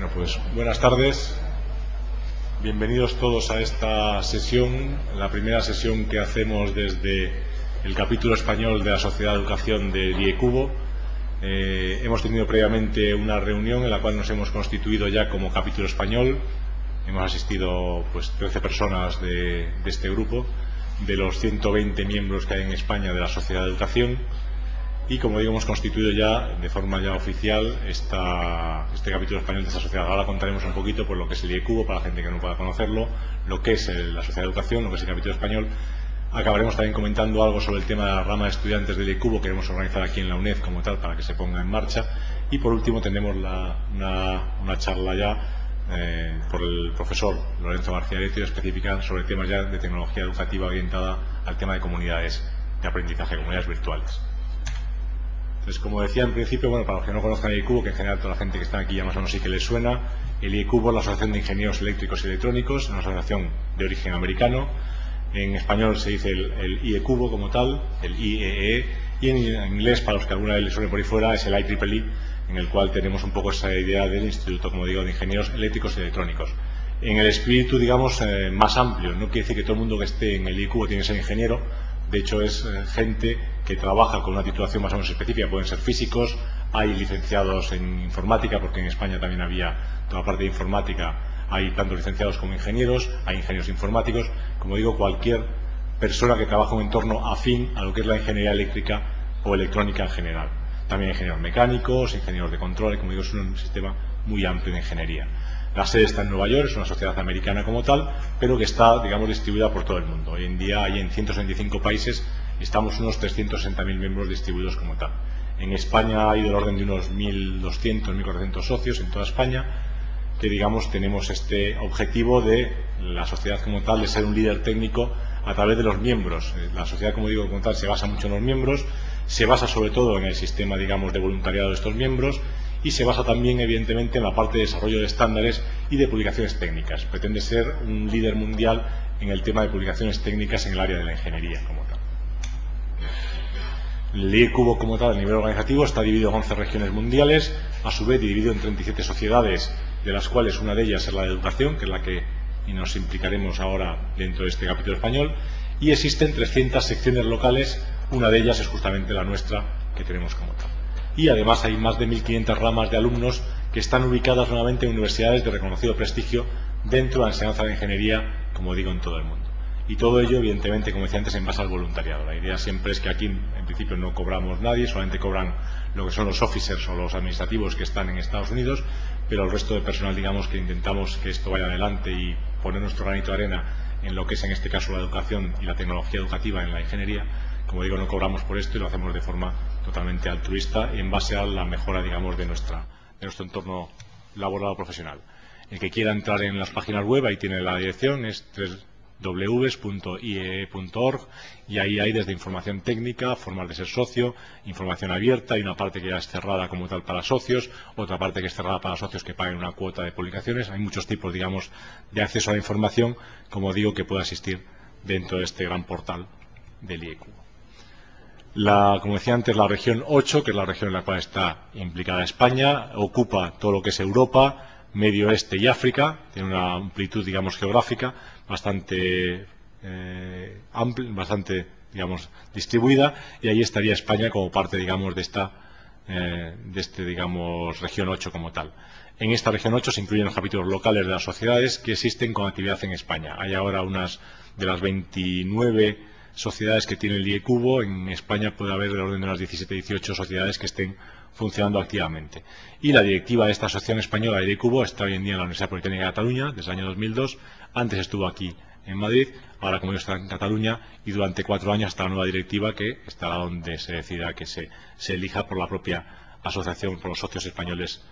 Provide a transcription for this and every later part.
Bueno, pues buenas tardes. Bienvenidos todos a esta sesión, la primera sesión que hacemos desde el capítulo español de la Sociedad de Educación de IECubo. Hemos tenido previamente una reunión en la cual nos hemos constituido ya como capítulo español. Hemos asistido pues 13 personas de este grupo, de los 120 miembros que hay en España de la Sociedad de Educación. Y como digo, hemos constituido ya de forma ya oficial este capítulo español de esta sociedad. Ahora contaremos un poquito por lo que es el IECubo, para la gente que no pueda conocerlo, lo que es la Sociedad de Educación, lo que es el capítulo español. Acabaremos también comentando algo sobre el tema de la rama de estudiantes del IECubo que queremos organizar aquí en la UNED como tal, para que se ponga en marcha. Y por último tendremos una charla ya por el profesor Lorenzo García Lecio, específica sobre temas ya de tecnología educativa orientada al tema de comunidades de aprendizaje, comunidades virtuales. Entonces, como decía en principio, bueno, para los que no conozcan el IECubo, que en general toda la gente que está aquí ya más o menos sí que les suena, el IECubo es la Asociación de Ingenieros Eléctricos y Electrónicos, una asociación de origen americano. En español se dice el IECubo como tal, el IEEE, y en inglés, para los que alguna vez les suene por ahí fuera, es el IEEE, en el cual tenemos un poco esa idea del Instituto, como digo, de Ingenieros Eléctricos y Electrónicos. En el espíritu, digamos, más amplio, no quiere decir que todo el mundo que esté en el IECubo tiene que ser ingeniero. De hecho, es gente que trabaja con una titulación más o menos específica. Pueden ser físicos, hay licenciados en informática, porque en España también había toda la parte de informática. Hay tanto licenciados como ingenieros, hay ingenieros informáticos. Como digo, cualquier persona que trabaja en un entorno afín a lo que es la ingeniería eléctrica o electrónica en general. También ingenieros mecánicos, ingenieros de control, como digo, es un sistema muy amplio de ingeniería. La sede está en Nueva York, es una sociedad americana como tal, pero que está, digamos, distribuida por todo el mundo. Hoy en día hay en 165 países, estamos unos 360.000 miembros distribuidos como tal. En España hay del orden de unos 1.200, 1.400 socios en toda España, que, digamos, tenemos este objetivo de la sociedad como tal, de ser un líder técnico a través de los miembros. La sociedad, como digo, como tal, se basa mucho en los miembros, se basa sobre todo en el sistema, digamos, de voluntariado de estos miembros, y se basa también, evidentemente, en la parte de desarrollo de estándares y de publicaciones técnicas. Pretende ser un líder mundial en el tema de publicaciones técnicas en el área de la ingeniería como tal. El IECubo como tal, a nivel organizativo, está dividido en 11 regiones mundiales, a su vez dividido en 37 sociedades, de las cuales una de ellas es la de educación, que es la que nos implicaremos ahora dentro de este capítulo español, y existen 300 secciones locales, una de ellas es justamente la nuestra, que tenemos como tal. Y además hay más de 1.500 ramas de alumnos que están ubicadas nuevamente en universidades de reconocido prestigio dentro de la enseñanza de ingeniería, como digo, en todo el mundo. Y todo ello, evidentemente, como decía antes, en base al voluntariado. La idea siempre es que aquí, en principio, no cobramos nadie, solamente cobran lo que son los officers o los administrativos que están en Estados Unidos, pero el resto de personal, digamos, que intentamos que esto vaya adelante y poner nuestro granito de arena en lo que es, en este caso, la educación y la tecnología educativa en la ingeniería. Como digo, no cobramos por esto y lo hacemos de forma totalmente altruista y en base a la mejora, digamos, de nuestro entorno laboral o profesional. El que quiera entrar en las páginas web, ahí tiene la dirección, es www.iee.org, y ahí hay desde información técnica, formas de ser socio, información abierta. Hay una parte que ya es cerrada como tal para socios, otra parte que es cerrada para socios que paguen una cuota de publicaciones. Hay muchos tipos, digamos, de acceso a la información, como digo, que puede asistir dentro de este gran portal del IECubo. Como decía antes, la región 8, que es la región en la cual está implicada España, ocupa todo lo que es Europa, Medio Oeste y África. Tiene una amplitud, digamos, geográfica bastante amplia, bastante, digamos, distribuida, y ahí estaría España como parte, digamos, de digamos, región 8 como tal. En esta región 8 se incluyen los capítulos locales de las sociedades que existen con actividad en España. Hay ahora unas de las 29 sociedades que tiene el IECubo. En España puede haber del orden de unas 17-18 sociedades que estén funcionando activamente. Y la directiva de esta asociación española del IECubo está hoy en día en la Universidad Politécnica de Cataluña desde el año 2002. Antes estuvo aquí en Madrid, ahora, como yo, está en Cataluña, y durante 4 años hasta la nueva directiva, que estará donde se decida que se elija por la propia asociación, por los socios españoles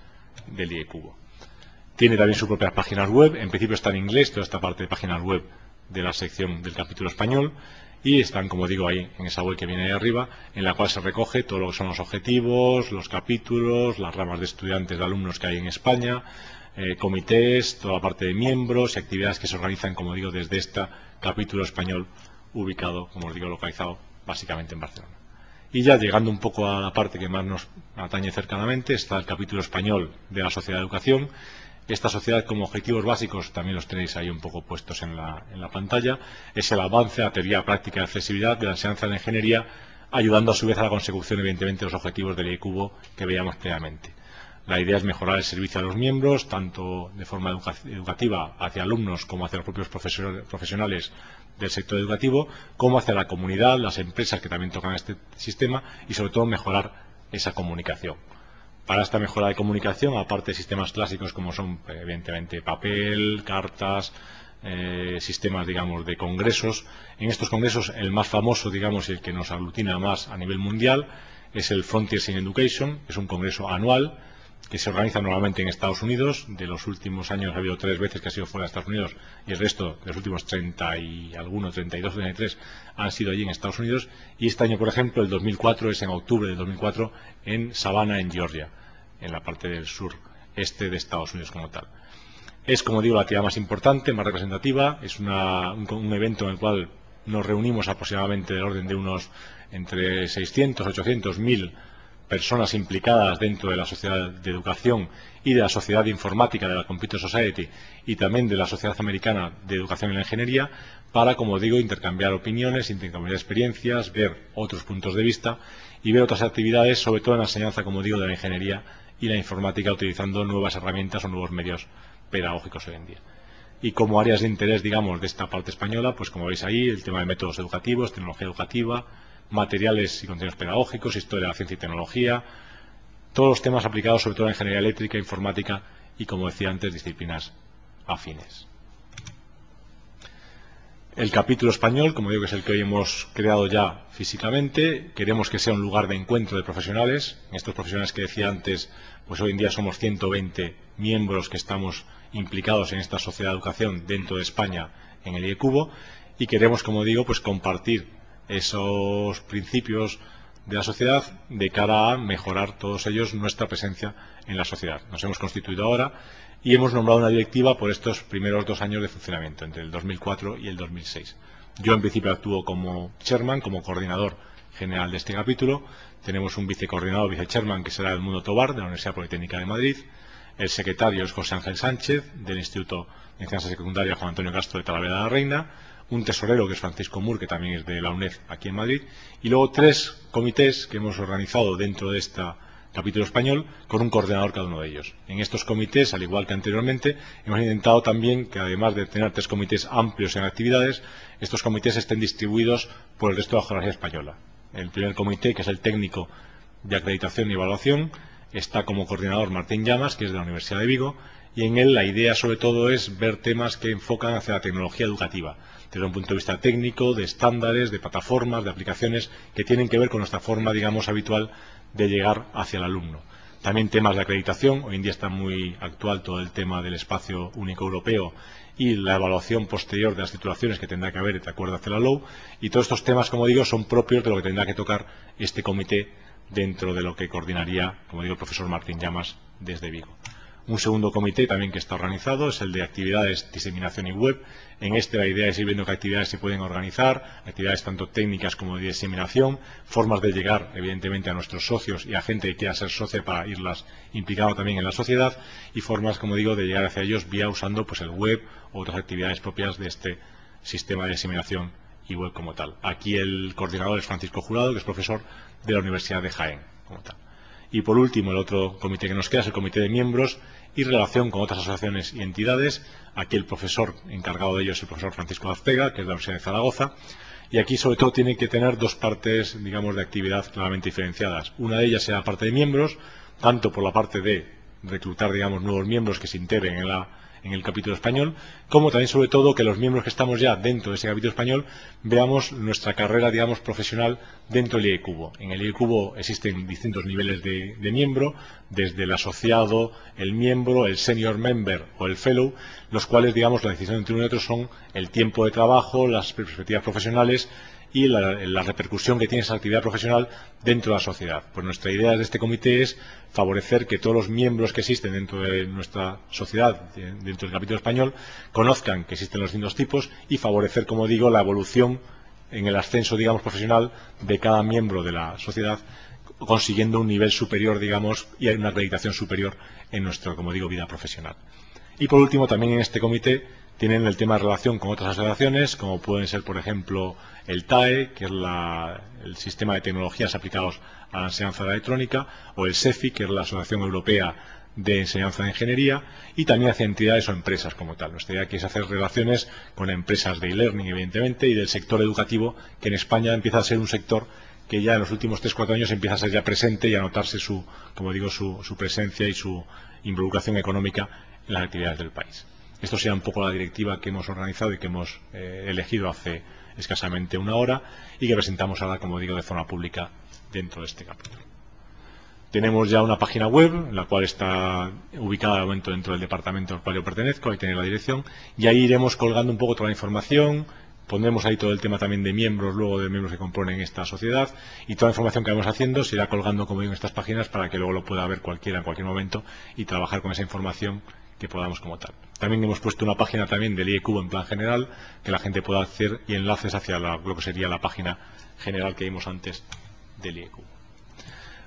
del IECubo. Tiene también sus propias páginas web. En principio está en inglés toda esta parte de páginas web de la sección del capítulo español, y están, como digo, ahí en esa web que viene ahí arriba, en la cual se recoge todo lo que son los objetivos, los capítulos, las ramas de estudiantes, de alumnos que hay en España, comités, toda la parte de miembros y actividades que se organizan, como digo, desde este capítulo español ubicado, como os digo, localizado básicamente en Barcelona. Y ya llegando un poco a la parte que más nos atañe cercanamente, está el capítulo español de la Sociedad de Educación. esta sociedad como objetivos básicos, también los tenéis ahí un poco puestos en la pantalla, es el avance a teoría práctica de accesibilidad de la enseñanza de la ingeniería, ayudando a su vez a la consecución, evidentemente, de los objetivos del IECubo que veíamos previamente. La idea es mejorar el servicio a los miembros, tanto de forma educativa hacia alumnos como hacia los propios profesionales del sector educativo, como hacia la comunidad, las empresas que también tocan este sistema y, sobre todo, mejorar esa comunicación. Para esta mejora de comunicación, aparte de sistemas clásicos como son, evidentemente, papel, cartas, sistemas, digamos, de congresos. En estos congresos, el más famoso, digamos, y el que nos aglutina más a nivel mundial, es el Frontiers in Education. Es un congreso anual que se organiza normalmente en Estados Unidos. De los últimos años ha habido 3 veces que ha sido fuera de Estados Unidos, y el resto de los últimos 30 y algunos, 32 o 33, han sido allí en Estados Unidos. Y este año, por ejemplo, el 2004, es en octubre del 2004, en Savannah, en Georgia, en la parte del sureste de Estados Unidos como tal. Es, como digo, la actividad más importante, más representativa. Es un evento en el cual nos reunimos aproximadamente del orden de unos entre 600, 800, 1000 personas implicadas dentro de la sociedad de educación y de la sociedad de informática, de la Computer Society, y también de la Sociedad Americana de Educación en la Ingeniería, para, como digo, intercambiar opiniones, intercambiar experiencias, ver otros puntos de vista y ver otras actividades, sobre todo en la enseñanza, como digo, de la ingeniería y la informática, utilizando nuevas herramientas o nuevos medios pedagógicos hoy en día. Y como áreas de interés, digamos, de esta parte española, pues como veis ahí, el tema de métodos educativos, tecnología educativa, materiales y contenidos pedagógicos, historia de la ciencia y tecnología, todos los temas aplicados sobre todo en ingeniería eléctrica, informática y, como decía antes, disciplinas afines. El capítulo español, como digo, que es el que hoy hemos creado ya físicamente. Queremos que sea un lugar de encuentro de profesionales. Estos profesionales que decía antes, pues hoy en día somos 120 miembros que estamos implicados en esta sociedad de educación dentro de España en el IECubo, y queremos, como digo, pues compartir esos principios de la sociedad de cara a mejorar todos ellos nuestra presencia en la sociedad. Nos hemos constituido ahora y hemos nombrado una directiva por estos primeros 2 años de funcionamiento, entre el 2004 y el 2006. Yo, en principio, actúo como chairman, como coordinador general de este capítulo. Tenemos un vicecoordinador, vicechairman, que será Edmundo Tobar, de la Universidad Politécnica de Madrid. El secretario es José Ángel Sánchez, del Instituto de Enseñanza Secundaria Juan Antonio Castro de Talavera de la Reina. Un tesorero, que es Francisco Mur, que también es de la UNED aquí en Madrid. Y luego 3 comités que hemos organizado dentro de este capítulo español, con un coordinador cada uno de ellos. En estos comités, al igual que anteriormente, hemos intentado también que, además de tener 3 comités amplios en actividades, estos comités estén distribuidos por el resto de la geografía española. El primer comité, que es el técnico de acreditación y evaluación, está como coordinador Martín Llamas, que es de la Universidad de Vigo, y en él la idea sobre todo es ver temas que enfocan hacia la tecnología educativa, desde un punto de vista técnico, de estándares, de plataformas, de aplicaciones que tienen que ver con nuestra forma, digamos, habitual de llegar hacia el alumno. También temas de acreditación. Hoy en día está muy actual todo el tema del espacio único europeo y la evaluación posterior de las titulaciones que tendrá que haber de acuerdo hacia la LOU. Y todos estos temas, como digo, son propios de lo que tendrá que tocar este comité dentro de lo que coordinaría, como digo, el profesor Martín Llamas desde Vigo. Un segundo comité también que está organizado es el de actividades, diseminación y web. En este la idea es ir viendo qué actividades se pueden organizar, actividades tanto técnicas como de diseminación, formas de llegar evidentemente a nuestros socios y a gente que quiera ser socia para irlas implicando también en la sociedad, y formas, como digo, de llegar hacia ellos vía usando pues el web u otras actividades propias de este sistema de diseminación y web como tal. Aquí el coordinador es Francisco Jurado, que es profesor de la Universidad de Jaén como tal. Y por último, el otro comité que nos queda es el comité de miembros y relación con otras asociaciones y entidades. Aquí el profesor encargado de ello es el profesor Francisco Azpega, que es de la Universidad de Zaragoza. Y aquí, sobre todo, tiene que tener 2 partes, digamos, de actividad claramente diferenciadas. Una de ellas será la parte de miembros, tanto por la parte de reclutar, digamos, nuevos miembros que se integren en el capítulo español, como también, sobre todo, que los miembros que estamos ya dentro de ese capítulo español veamos nuestra carrera, digamos, profesional dentro del IECubo. En el IECubo existen distintos niveles de miembro, desde el asociado, el miembro, el senior member o el fellow, los cuales, digamos, la decisión entre uno y otro son el tiempo de trabajo, las perspectivas profesionales y la repercusión que tiene esa actividad profesional dentro de la sociedad. Pues nuestra idea de este comité es favorecer que todos los miembros que existen dentro de nuestra sociedad, dentro del capítulo español, conozcan que existen los distintos tipos y favorecer, como digo, la evolución en el ascenso, digamos, profesional de cada miembro de la sociedad, consiguiendo un nivel superior, digamos, y una acreditación superior en nuestra, como digo, vida profesional. Y por último, también en este comité tienen el tema de relación con otras asociaciones, como pueden ser, por ejemplo, el TAE, que es el Sistema de Tecnologías Aplicados a la Enseñanza de la Electrónica, o el SEFI, que es la Asociación Europea de Enseñanza de Ingeniería, y también hacia entidades o empresas como tal. Nuestra idea aquí es hacer relaciones con empresas de e-learning, evidentemente, y del sector educativo, que en España empieza a ser un sector que ya en los últimos 3-4 años empieza a ser ya presente y a notarse su presencia y su involucración económica en las actividades del país. Esto será un poco la directiva que hemos organizado y que hemos elegido hace escasamente una hora y que presentamos ahora, como digo, de forma pública dentro de este capítulo. Tenemos ya una página web, la cual está ubicada de momento dentro del departamento al cual yo pertenezco, ahí tenéis la dirección, y ahí iremos colgando un poco toda la información. Pondremos ahí todo el tema también de miembros, luego de miembros que componen esta sociedad, y toda la información que vamos haciendo se irá colgando, como digo, en estas páginas para que luego lo pueda ver cualquiera en cualquier momento y trabajar con esa información que podamos como tal. También hemos puesto una página también del IEcubo en plan general, que la gente pueda hacer y enlaces hacia lo que sería la página general que vimos antes del IEcubo.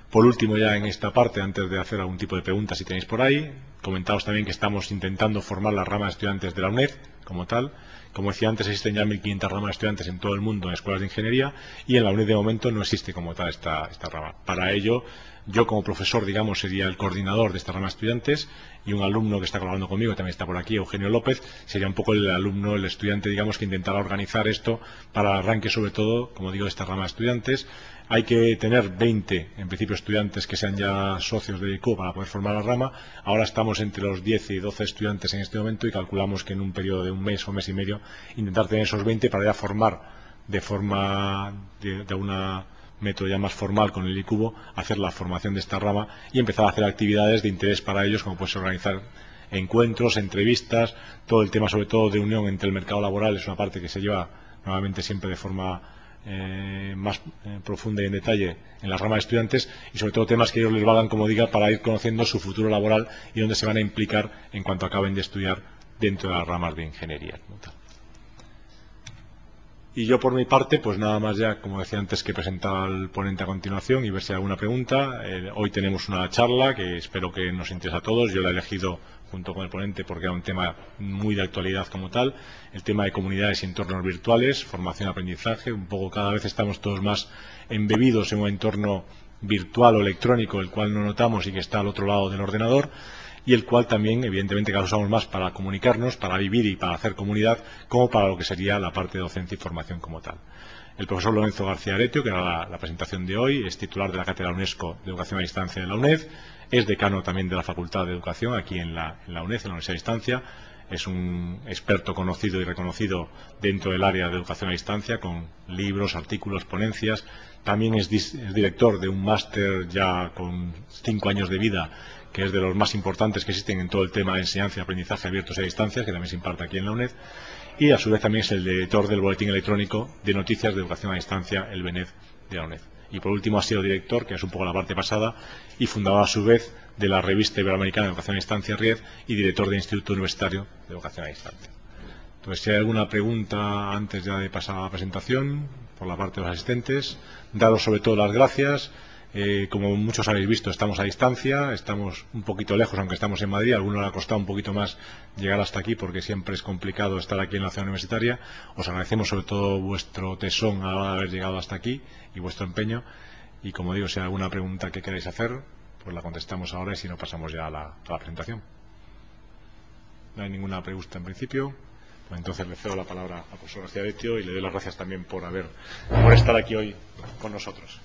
Por último, ya en esta parte, antes de hacer algún tipo de preguntas si tenéis por ahí, comentaros también que estamos intentando formar la rama de estudiantes de la UNED como tal. Como decía antes, existen ya 1.500 ramas de estudiantes en todo el mundo en escuelas de ingeniería y en la UNED de momento no existe como tal esta rama. Para ello, yo como profesor, digamos, sería el coordinador de esta rama de estudiantes y un alumno que está colaborando conmigo, también está por aquí, Eugenio López, sería un poco el alumno, el estudiante, digamos, que intentará organizar esto para el arranque, sobre todo, como digo, de esta rama de estudiantes. Hay que tener 20, en principio, estudiantes que sean ya socios de IEcubo para poder formar la rama. Ahora estamos entre los 10 y 12 estudiantes en este momento y calculamos que en un periodo de un mes o mes y medio intentar tener esos 20 para ya formar de forma de una método ya más formal con el IEcubo, hacer la formación de esta rama y empezar a hacer actividades de interés para ellos, como puede ser organizar encuentros, entrevistas, todo el tema sobre todo de unión entre el mercado laboral es una parte que se lleva normalmente siempre de forma más profunda y en detalle en la rama de estudiantes y sobre todo temas que ellos les valgan, como diga, para ir conociendo su futuro laboral y dónde se van a implicar en cuanto acaben de estudiar dentro de las ramas de ingeniería. Y yo por mi parte, pues nada más ya, como decía antes, que presentar al ponente a continuación y ver si hay alguna pregunta. Hoy tenemos una charla que espero que nos interese a todos. Yo la he elegido junto con el ponente porque era un tema muy de actualidad como tal. El tema de comunidades y entornos virtuales, formación y aprendizaje. Un poco cada vez estamos todos más embebidos en un entorno virtual o electrónico, el cual no notamos y que está al otro lado del ordenador. Y el cual también, evidentemente, que lo usamos más para comunicarnos, para vivir y para hacer comunidad, como para lo que sería la parte de docencia y formación como tal. El profesor Lorenzo García Aretio, que era la presentación de hoy, es titular de la Cátedra UNESCO de Educación a Distancia de la UNED, es decano también de la Facultad de Educación aquí en la UNED, en la Universidad de Distancia, es un experto conocido y reconocido dentro del área de educación a distancia, con libros, artículos, ponencias. También es director de un máster ya con 5 años de vida, que es de los más importantes que existen en todo el tema de enseñanza y aprendizaje abiertos a distancia, que también se imparte aquí en la UNED, y a su vez también es el editor del boletín electrónico de noticias de educación a distancia, el BENED de la UNED. Y por último ha sido director, que es un poco la parte pasada, y fundador a su vez de la revista iberoamericana de educación a distancia, RIED, y director del Instituto Universitario de Educación a Distancia. Entonces, si hay alguna pregunta antes ya de pasar a la presentación, por la parte de los asistentes, daros sobre todo las gracias. Como muchos habéis visto, estamos a distancia, estamos un poquito lejos, aunque estamos en Madrid. A algunos le ha costado un poquito más llegar hasta aquí porque siempre es complicado estar aquí en la ciudad universitaria. Os agradecemos sobre todo vuestro tesón a la hora de haber llegado hasta aquí y vuestro empeño. Y como digo, si hay alguna pregunta que queráis hacer, pues la contestamos ahora y si no pasamos ya a la presentación. No hay ninguna pregunta en principio. Pues entonces le cedo la palabra al profesor García Aretio y le doy las gracias también por estar aquí hoy con nosotros.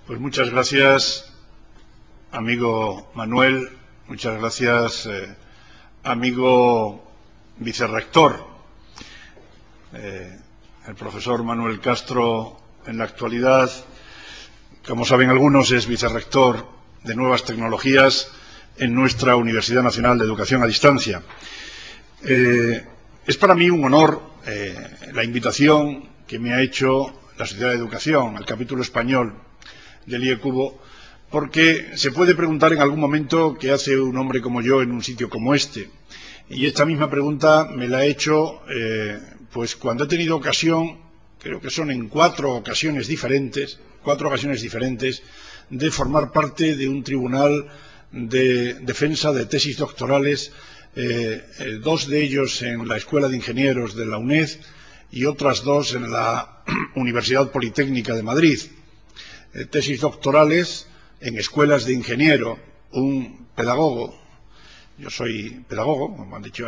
Pues muchas gracias, amigo Manuel, muchas gracias, amigo vicerrector. El profesor Manuel Castro, en la actualidad, como saben algunos, es vicerrector de Nuevas Tecnologías en nuestra Universidad Nacional de Educación a Distancia. Es para mí un honor la invitación que me ha hecho la Sociedad de Educación, el capítulo español del IEcubo, porque se puede preguntar en algún momento qué hace un hombre como yo en un sitio como este. Y esta misma pregunta me la he hecho pues cuando he tenido ocasión creo que son en cuatro ocasiones diferentes, de formar parte de un tribunal de defensa de tesis doctorales, dos de ellos en la Escuela de Ingenieros de la UNED y otras dos en la Universidad Politécnica de Madrid. Tesis doctorales en escuelas de ingeniero, un pedagogo, yo soy pedagogo, como han dicho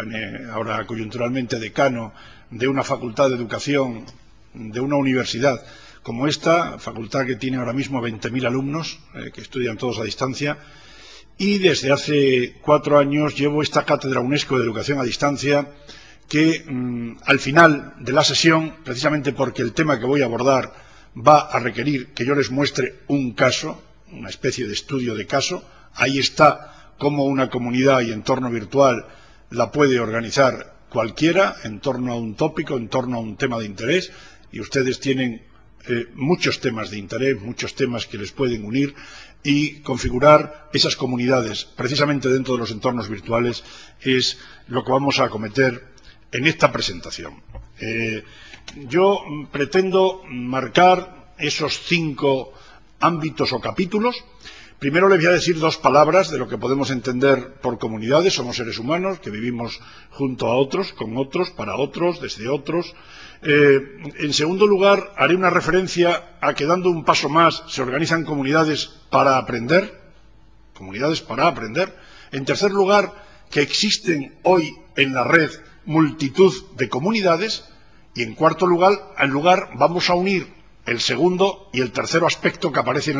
ahora coyunturalmente decano de una facultad de educación de una universidad como esta, facultad que tiene ahora mismo 20.000 alumnos que estudian todos a distancia, y desde hace 4 años llevo esta cátedra UNESCO de educación a distancia que al final de la sesión, precisamente porque el tema que voy a abordar va a requerir que yo les muestre un caso, una especie de estudio de caso, ahí está cómo una comunidad y entorno virtual la puede organizar cualquiera en torno a un tópico, en torno a un tema de interés, y ustedes tienen muchos temas de interés, muchos temas que les pueden unir, y configurar esas comunidades precisamente dentro de los entornos virtuales es lo que vamos a acometer en esta presentación. Yo pretendo marcar esos 5 ámbitos o capítulos. Primero les voy a decir 2 palabras de lo que podemos entender por comunidades. Somos seres humanos que vivimos junto a otros, con otros, para otros, desde otros. En segundo lugar, haré una referencia a que, dando un paso más, se organizan comunidades para aprender. En tercer lugar, que existen hoy en la red multitud de comunidades. Y en cuarto lugar, vamos a unir el segundo y el tercer aspecto que aparece en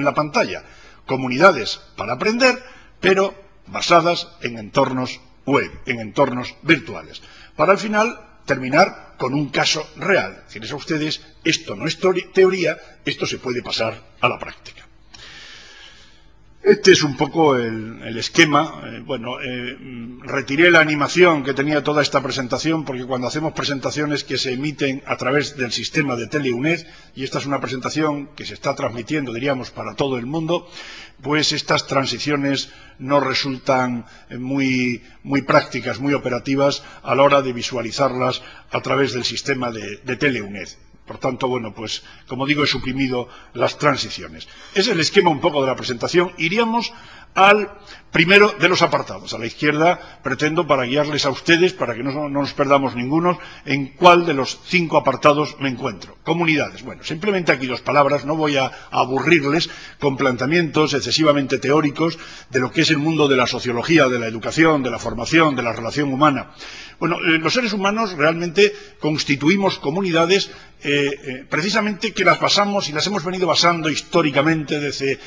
la pantalla. Comunidades para aprender, pero basadas en entornos web, en entornos virtuales. Para al final terminar con un caso real. Decirles a ustedes, esto no es teoría, esto se puede pasar a la práctica. Este es un poco el esquema. Retiré la animación que tenía toda esta presentación, porque cuando hacemos presentaciones que se emiten a través del sistema de TeleUNED, y esta es una presentación que se está transmitiendo, diríamos, para todo el mundo, pues estas transiciones no resultan muy prácticas, muy operativas a la hora de visualizarlas a través del sistema de TeleUNED. Por tanto, pues como digo, he suprimido las transiciones. Es el esquema un poco de la presentación. Iríamos al primero de los apartados. A la izquierda pretendo, para guiarles a ustedes, para que no nos perdamos ninguno, en cuál de los 5 apartados me encuentro. Comunidades. Bueno, simplemente aquí 2 palabras, no voy a aburrirles con planteamientos excesivamente teóricos de lo que es el mundo de la sociología, de la educación, de la formación, de la relación humana. Los seres humanos realmente constituimos comunidades precisamente que las basamos y las hemos venido basando históricamente desde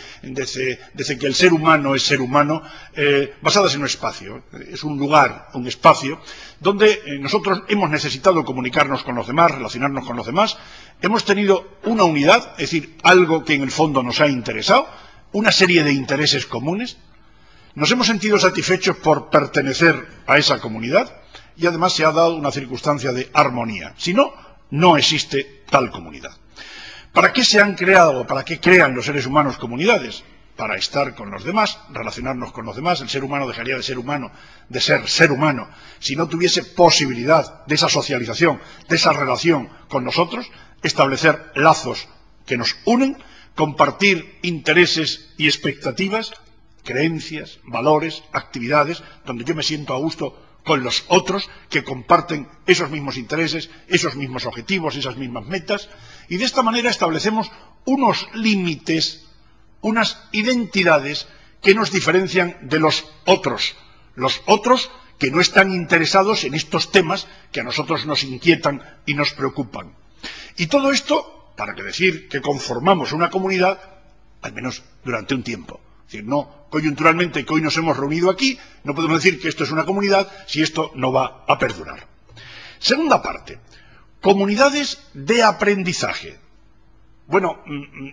que el ser humano es ser humano, basadas en un espacio. Es un lugar, un espacio, donde nosotros hemos necesitado comunicarnos con los demás, relacionarnos con los demás. Hemos tenido una unidad, es decir, algo que en el fondo nos ha interesado, una serie de intereses comunes. Nos hemos sentido satisfechos por pertenecer a esa comunidad. Y además se ha dado una circunstancia de armonía. Si no, no existe tal comunidad. ¿Para qué se han creado, para qué crean los seres humanos comunidades? Para estar con los demás, relacionarnos con los demás. El ser humano dejaría de ser humano, de ser ser humano, si no tuviese posibilidad de esa socialización, de esa relación con nosotros, establecer lazos que nos unen, compartir intereses y expectativas, creencias, valores, actividades, donde yo me siento a gusto con los otros que comparten esos mismos intereses, esos mismos objetivos, esas mismas metas, y de esta manera establecemos unos límites, unas identidades que nos diferencian de los otros que no están interesados en estos temas que a nosotros nos inquietan y nos preocupan. Y todo esto para decir que conformamos una comunidad, al menos durante un tiempo. Es decir, no coyunturalmente, que hoy nos hemos reunido aquí, no podemos decir que esto es una comunidad si esto no va a perdurar. Segunda parte, comunidades de aprendizaje.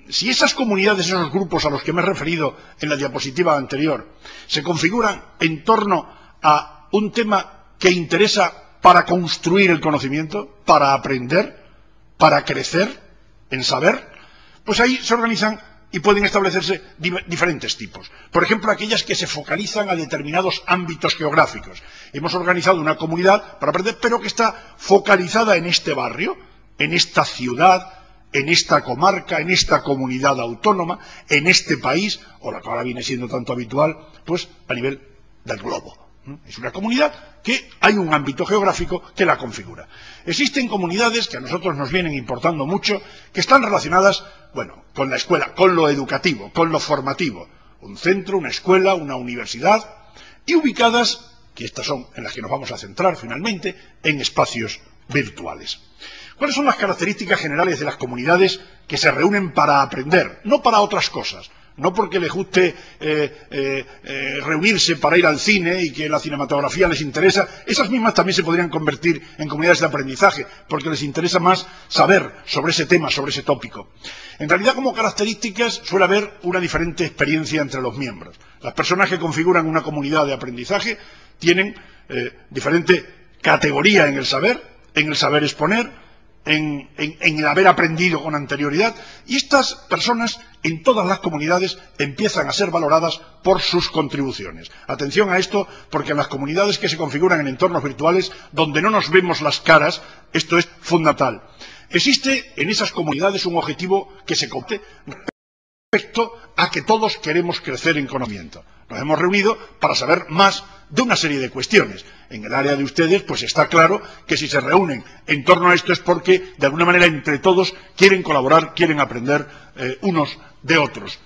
Si esas comunidades, esos grupos a los que me he referido en la diapositiva anterior, se configuran en torno a un tema que interesa para construir el conocimiento, para aprender, para crecer en saber, pues ahí se organizan y pueden establecerse diferentes tipos. Por ejemplo, aquellas que se focalizan a determinados ámbitos geográficos. Hemos organizado una comunidad para aprender, pero que está focalizada en este barrio, en esta ciudad, en esta comarca, en esta comunidad autónoma, en este país, o la que ahora viene siendo tanto habitual, pues a nivel del globo. Es una comunidad que hay un ámbito geográfico que la configura. Existen comunidades que a nosotros nos vienen importando mucho, que están relacionadas, bueno, con la escuela, con lo educativo, con lo formativo. Un centro, una escuela, una universidad, y ubicadas, que estas son en las que nos vamos a centrar finalmente, en espacios virtuales. ¿Cuáles son las características generales de las comunidades que se reúnen para aprender? No para otras cosas. No porque les guste reunirse para ir al cine y que la cinematografía les interesa. Esas mismas también se podrían convertir en comunidades de aprendizaje, porque les interesa más saber sobre ese tema, sobre ese tópico. En realidad, como características, suele haber una diferente experiencia entre los miembros. Las personas que configuran una comunidad de aprendizaje tienen diferente categoría en el saber exponer, en el haber aprendido con anterioridad, y estas personas en todas las comunidades empiezan a ser valoradas por sus contribuciones. Atención a esto, porque en las comunidades que se configuran en entornos virtuales, donde no nos vemos las caras, esto es fundamental. Existe en esas comunidades un objetivo que se comparte respecto a que todos queremos crecer en conocimiento. Nos hemos reunido para saber más de una serie de cuestiones. En el área de ustedes, pues está claro que si se reúnen en torno a esto es porque, de alguna manera, entre todos quieren colaborar, quieren aprender unos de otros.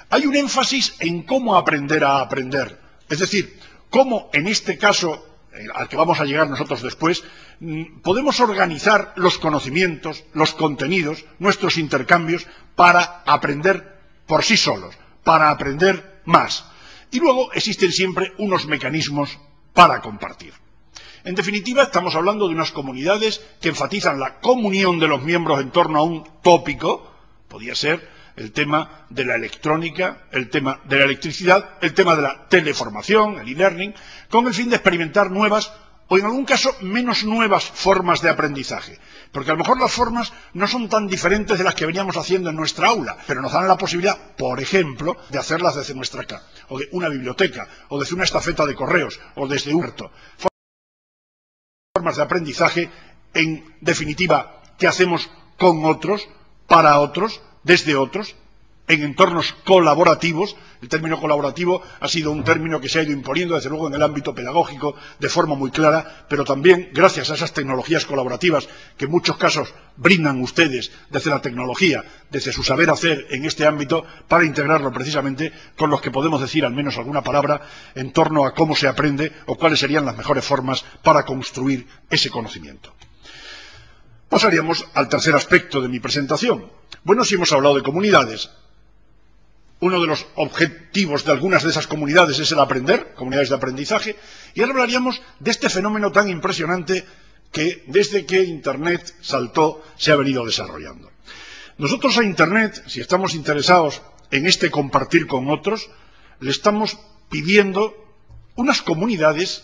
Hay un énfasis en cómo aprender a aprender. Es decir, cómo en este caso, al que vamos a llegar nosotros después, podemos organizar los conocimientos, los contenidos, nuestros intercambios para aprender por sí solos, para aprender más. Y luego existen siempre unos mecanismos para compartir. En definitiva, estamos hablando de unas comunidades que enfatizan la comunión de los miembros en torno a un tópico. Podría ser el tema de la electrónica, el tema de la electricidad, el tema de la teleformación, el e-learning, con el fin de experimentar nuevas o en algún caso menos nuevas formas de aprendizaje. Porque a lo mejor las formas no son tan diferentes de las que veníamos haciendo en nuestra aula, pero nos dan la posibilidad, por ejemplo, de hacerlas desde nuestra casa, o de una biblioteca, o desde una estafeta de correos, o desde un huerto. Formas de aprendizaje, en definitiva, que hacemos con otros, para otros, desde otros, en entornos colaborativos. El término colaborativo ha sido un término que se ha ido imponiendo, desde luego, en el ámbito pedagógico de forma muy clara, pero también gracias a esas tecnologías colaborativas que en muchos casos brindan ustedes desde la tecnología, desde su saber hacer en este ámbito, para integrarlo precisamente con los que podemos decir al menos alguna palabra en torno a cómo se aprende o cuáles serían las mejores formas para construir ese conocimiento. Pasaríamos al tercer aspecto de mi presentación. Bueno, si hemos hablado de comunidades, uno de los objetivos de algunas de esas comunidades es el aprender, comunidades de aprendizaje, y ahora hablaríamos de este fenómeno tan impresionante que desde que Internet saltó se ha venido desarrollando. Nosotros a Internet, si estamos interesados en este compartir con otros, le estamos pidiendo unas comunidades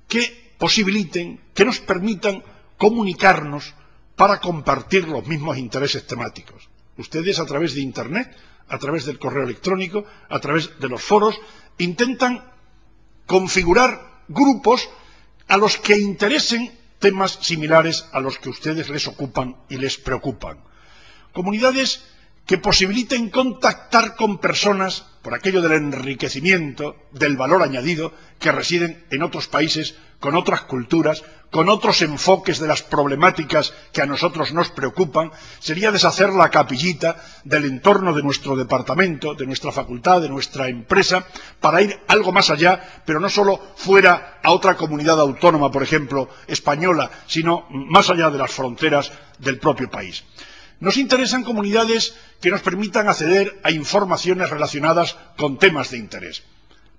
que posibiliten, que nos permitan comunicarnos para compartir los mismos intereses temáticos. Ustedes a través de Internet, a través del correo electrónico, a través de los foros, intentan configurar grupos a los que interesen temas similares a los que ustedes les ocupan y les preocupan. Comunidades que posibiliten contactar con personas por aquello del enriquecimiento, del valor añadido, que residen en otros países, con otras culturas, con otros enfoques de las problemáticas que a nosotros nos preocupan. Sería deshacer la capillita del entorno de nuestro departamento, de nuestra facultad, de nuestra empresa, para ir algo más allá, pero no solo fuera a otra comunidad autónoma, por ejemplo, española, sino más allá de las fronteras del propio país. Nos interesan comunidades que nos permitan acceder a informaciones relacionadas con temas de interés.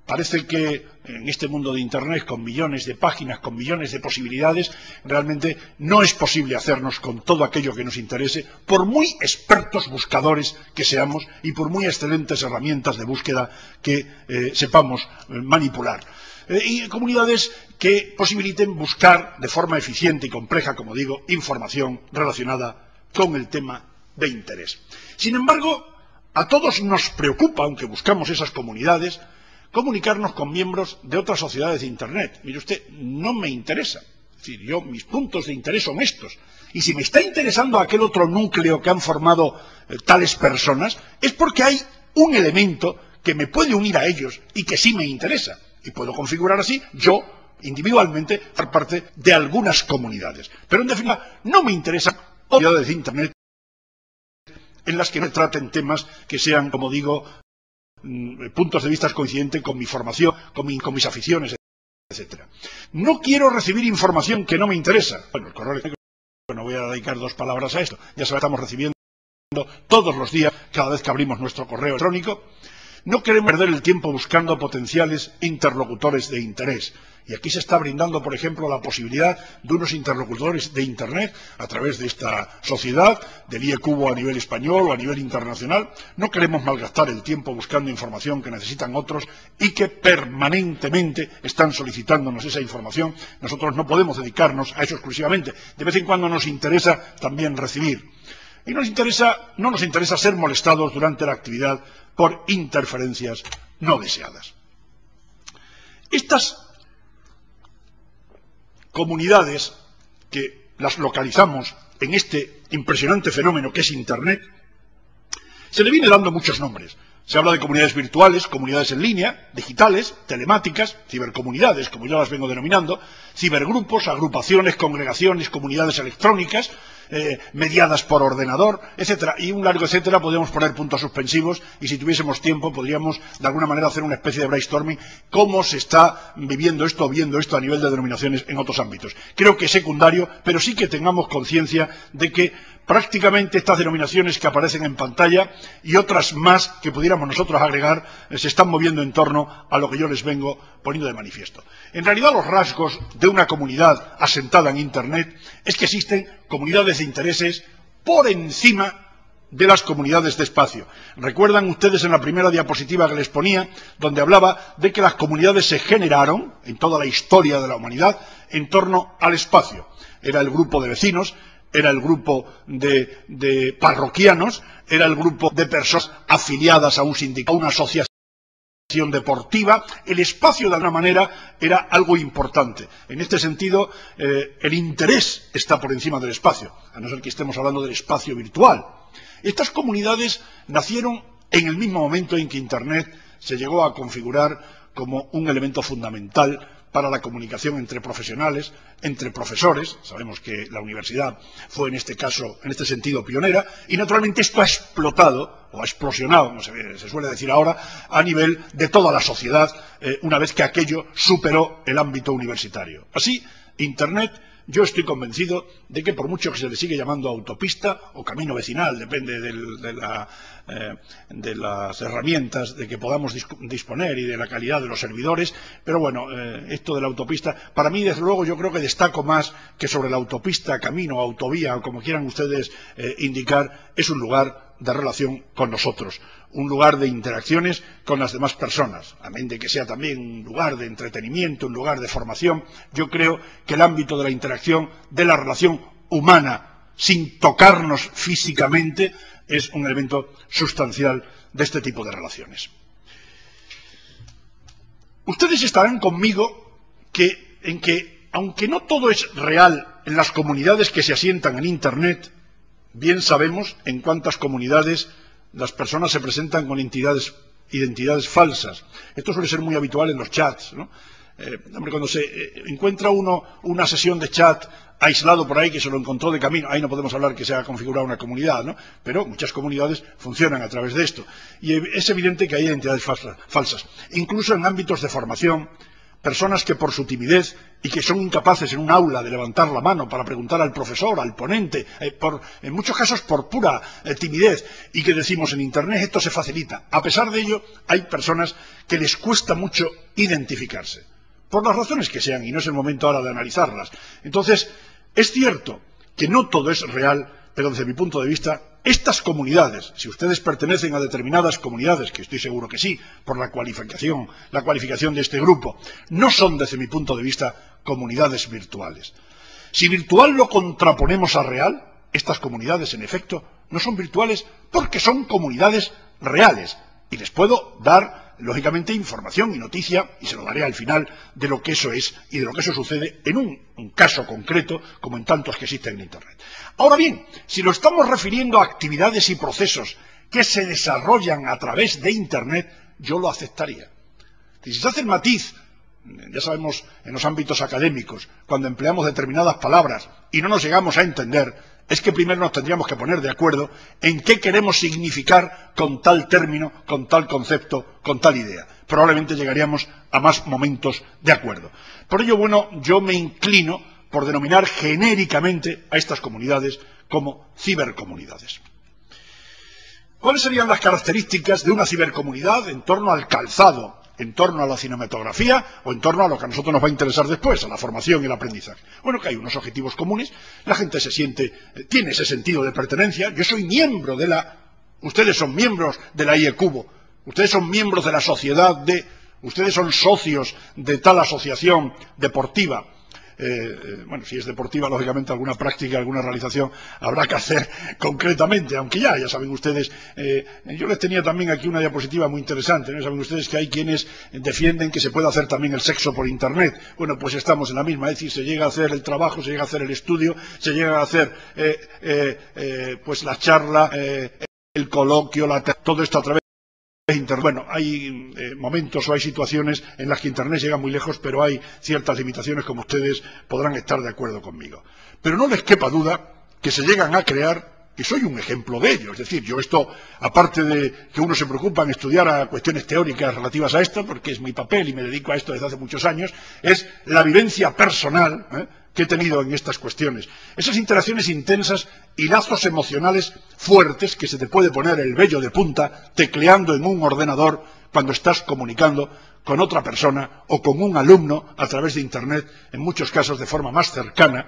Parece que en este mundo de Internet, con millones de páginas, con millones de posibilidades, realmente no es posible hacernos con todo aquello que nos interese, por muy expertos buscadores que seamos y por muy excelentes herramientas de búsqueda que sepamos manipular. Y comunidades que posibiliten buscar de forma eficiente y compleja, como digo, información relacionada con el tema de interés. Sin embargo, a todos nos preocupa, aunque buscamos esas comunidades, comunicarnos con miembros de otras sociedades de Internet. Mire usted, no me interesa. Es decir, mis puntos de interés son estos. Y si me está interesando aquel otro núcleo que han formado tales personas, es porque hay un elemento que me puede unir a ellos y que sí me interesa. Y puedo configurar así, yo, individualmente, ser parte de algunas comunidades. Pero en definitiva, no me interesan comunidades de Internet en las que no traten temas que sean, como digo, puntos de vista coincidentes con mi formación, con mis aficiones, etcétera. No quiero recibir información que no me interesa. Bueno, el correo electrónico, no voy a dedicar 2 palabras a esto. Ya sabes, estamos recibiendo todos los días, cada vez que abrimos nuestro correo electrónico. No queremos perder el tiempo buscando potenciales interlocutores de interés. Y aquí se está brindando, por ejemplo, la posibilidad de unos interlocutores de Internet a través de esta sociedad, del IEcubo a nivel español o a nivel internacional. No queremos malgastar el tiempo buscando información que necesitan otros y que permanentemente están solicitándonos esa información. Nosotros no podemos dedicarnos a eso exclusivamente. De vez en cuando nos interesa también recibir. Y no nos interesa ser molestados durante la actividad por interferencias no deseadas. Estas comunidades, que las localizamos en este impresionante fenómeno que es Internet, se le viene dando muchos nombres. Se habla de comunidades virtuales, comunidades en línea, digitales, telemáticas, cibercomunidades, como yo las vengo denominando, cibergrupos, agrupaciones, congregaciones, comunidades electrónicas, mediadas por ordenador, etcétera, y un largo etcétera. Podríamos poner puntos suspensivos y si tuviésemos tiempo podríamos de alguna manera hacer una especie de brainstorming cómo se está viviendo esto o viendo esto a nivel de denominaciones en otros ámbitos. Creo que es secundario, pero sí que tengamos conciencia de que prácticamente estas denominaciones que aparecen en pantalla y otras más que pudiéramos nosotros agregar se están moviendo en torno a lo que yo les vengo poniendo de manifiesto. En realidad, los rasgos de una comunidad asentada en Internet es que existen comunidades de intereses por encima de las comunidades de espacio. Recuerdan ustedes en la primera diapositiva que les ponía, donde hablaba de que las comunidades se generaron en toda la historia de la humanidad en torno al espacio. Era el grupo de vecinos, era el grupo de parroquianos, era el grupo de personas afiliadas a un sindicato, a una asociación deportiva. El espacio, de alguna manera, era algo importante. En este sentido, el interés está por encima del espacio, a no ser que estemos hablando del espacio virtual. Estas comunidades nacieron en el mismo momento en que Internet se llegó a configurar como un elemento fundamental para la comunicación entre profesionales, entre profesores. Sabemos que la universidad fue en este caso, en este sentido, pionera, y naturalmente esto ha explotado, o ha explosionado, como se suele decir ahora, a nivel de toda la sociedad, una vez que aquello superó el ámbito universitario. Así, Internet, yo estoy convencido de que por mucho que se le sigue llamando autopista o camino vecinal, depende de las herramientas de que podamos disponer y de la calidad de los servidores, pero bueno, esto de la autopista, para mí desde luego yo creo que destaco más que sobre la autopista, camino, autovía o como quieran ustedes indicar, es un lugar de relación con nosotros, un lugar de interacciones con las demás personas, amén de que sea también un lugar de entretenimiento, un lugar de formación. Yo creo que el ámbito de la interacción, de la relación humana, sin tocarnos físicamente, es un elemento sustancial de este tipo de relaciones. Ustedes estarán conmigo en que, aunque no todo es real en las comunidades que se asientan en Internet, bien sabemos en cuántas comunidades las personas se presentan con identidades falsas. Esto suele ser muy habitual en los chats, ¿no? Cuando se encuentra uno una sesión de chat aislado por ahí que se lo encontró de camino, ahí no podemos hablar que se ha configurado una comunidad, ¿no? Pero muchas comunidades funcionan a través de esto. Y es evidente que hay identidades falsas. Incluso en ámbitos de formación, personas que por su timidez y que son incapaces en un aula de levantar la mano para preguntar al profesor, al ponente, en muchos casos por pura timidez, y que decimos en Internet esto se facilita. A pesar de ello, hay personas que les cuesta mucho identificarse, por las razones que sean, y no es el momento ahora de analizarlas. Entonces, es cierto que no todo es real, pero desde mi punto de vista, estas comunidades, si ustedes pertenecen a determinadas comunidades, que estoy seguro que sí, por la cualificación de este grupo, no son, desde mi punto de vista, comunidades virtuales. Si virtual lo contraponemos a real, estas comunidades, en efecto, no son virtuales porque son comunidades reales. Y les puedo dar lógicamente, información y noticia, y se lo daré al final, de lo que eso es y de lo que eso sucede en un caso concreto, como en tantos que existen en Internet. Ahora bien, si lo estamos refiriendo a actividades y procesos que se desarrollan a través de Internet, yo lo aceptaría. Si se hace el matiz, ya sabemos en los ámbitos académicos, cuando empleamos determinadas palabras y no nos llegamos a entender, es que primero nos tendríamos que poner de acuerdo en qué queremos significar con tal término, con tal concepto, con tal idea. Probablemente llegaríamos a más momentos de acuerdo. Por ello, bueno, yo me inclino por denominar genéricamente a estas comunidades como cibercomunidades. ¿Cuáles serían las características de una cibercomunidad en torno al calzado, en torno a la cinematografía o en torno a lo que a nosotros nos va a interesar después, a la formación y el aprendizaje? Bueno, que hay unos objetivos comunes, la gente se siente, tiene ese sentido de pertenencia. Yo soy miembro de ustedes son miembros de la IECubo, ustedes son miembros de la sociedad ustedes son socios de tal asociación deportiva. Bueno, si es deportiva, lógicamente alguna práctica, alguna realización habrá que hacer concretamente, aunque ya saben ustedes, yo les tenía también aquí una diapositiva muy interesante, ¿no? Saben ustedes que hay quienes defienden que se puede hacer también el sexo por Internet. Bueno, pues estamos en la misma, es decir, se llega a hacer el trabajo, se llega a hacer el estudio, se llega a hacer pues la charla, el coloquio, todo esto a través de Internet. Bueno, hay momentos o hay situaciones en las que Internet llega muy lejos, pero hay ciertas limitaciones, como ustedes podrán estar de acuerdo conmigo. Pero no les quepa duda que se llegan a crear, y soy un ejemplo de ello. Es decir, yo esto, aparte de que uno se preocupa en estudiar a cuestiones teóricas relativas a esto, porque es mi papel y me dedico a esto desde hace muchos años, es la vivencia personal que he tenido en estas cuestiones. Esas interacciones intensas y lazos emocionales fuertes que se te puede poner el vello de punta tecleando en un ordenador cuando estás comunicando con otra persona o con un alumno a través de Internet, en muchos casos de forma más cercana,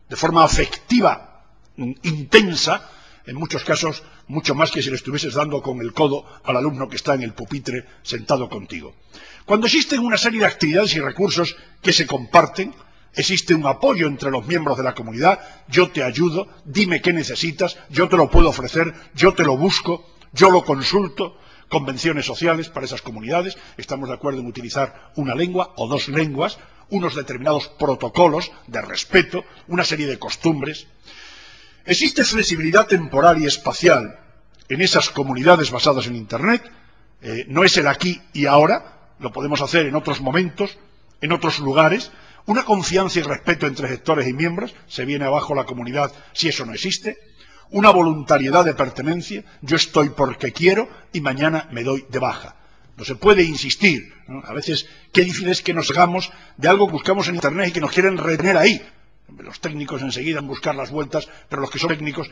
de forma afectiva, intensa, en muchos casos mucho más que si le estuvieses dando con el codo al alumno que está en el pupitre sentado contigo. Cuando existen una serie de actividades y recursos que se comparten, existe un apoyo entre los miembros de la comunidad, yo te ayudo, dime qué necesitas, yo te lo puedo ofrecer, yo te lo busco, yo lo consulto, convenciones sociales para esas comunidades, estamos de acuerdo en utilizar una lengua o dos lenguas, unos determinados protocolos de respeto, una serie de costumbres. Existe flexibilidad temporal y espacial en esas comunidades basadas en Internet, no es el aquí y ahora, lo podemos hacer en otros momentos, en otros lugares. Una confianza y respeto entre gestores y miembros, se viene abajo la comunidad si eso no existe. Una voluntariedad de pertenencia, yo estoy porque quiero y mañana me doy de baja. No se puede insistir, ¿no? A veces qué difícil es que nos hagamos de algo que buscamos en Internet y que nos quieren retener ahí. Los técnicos enseguida en buscar las vueltas, pero los que son técnicos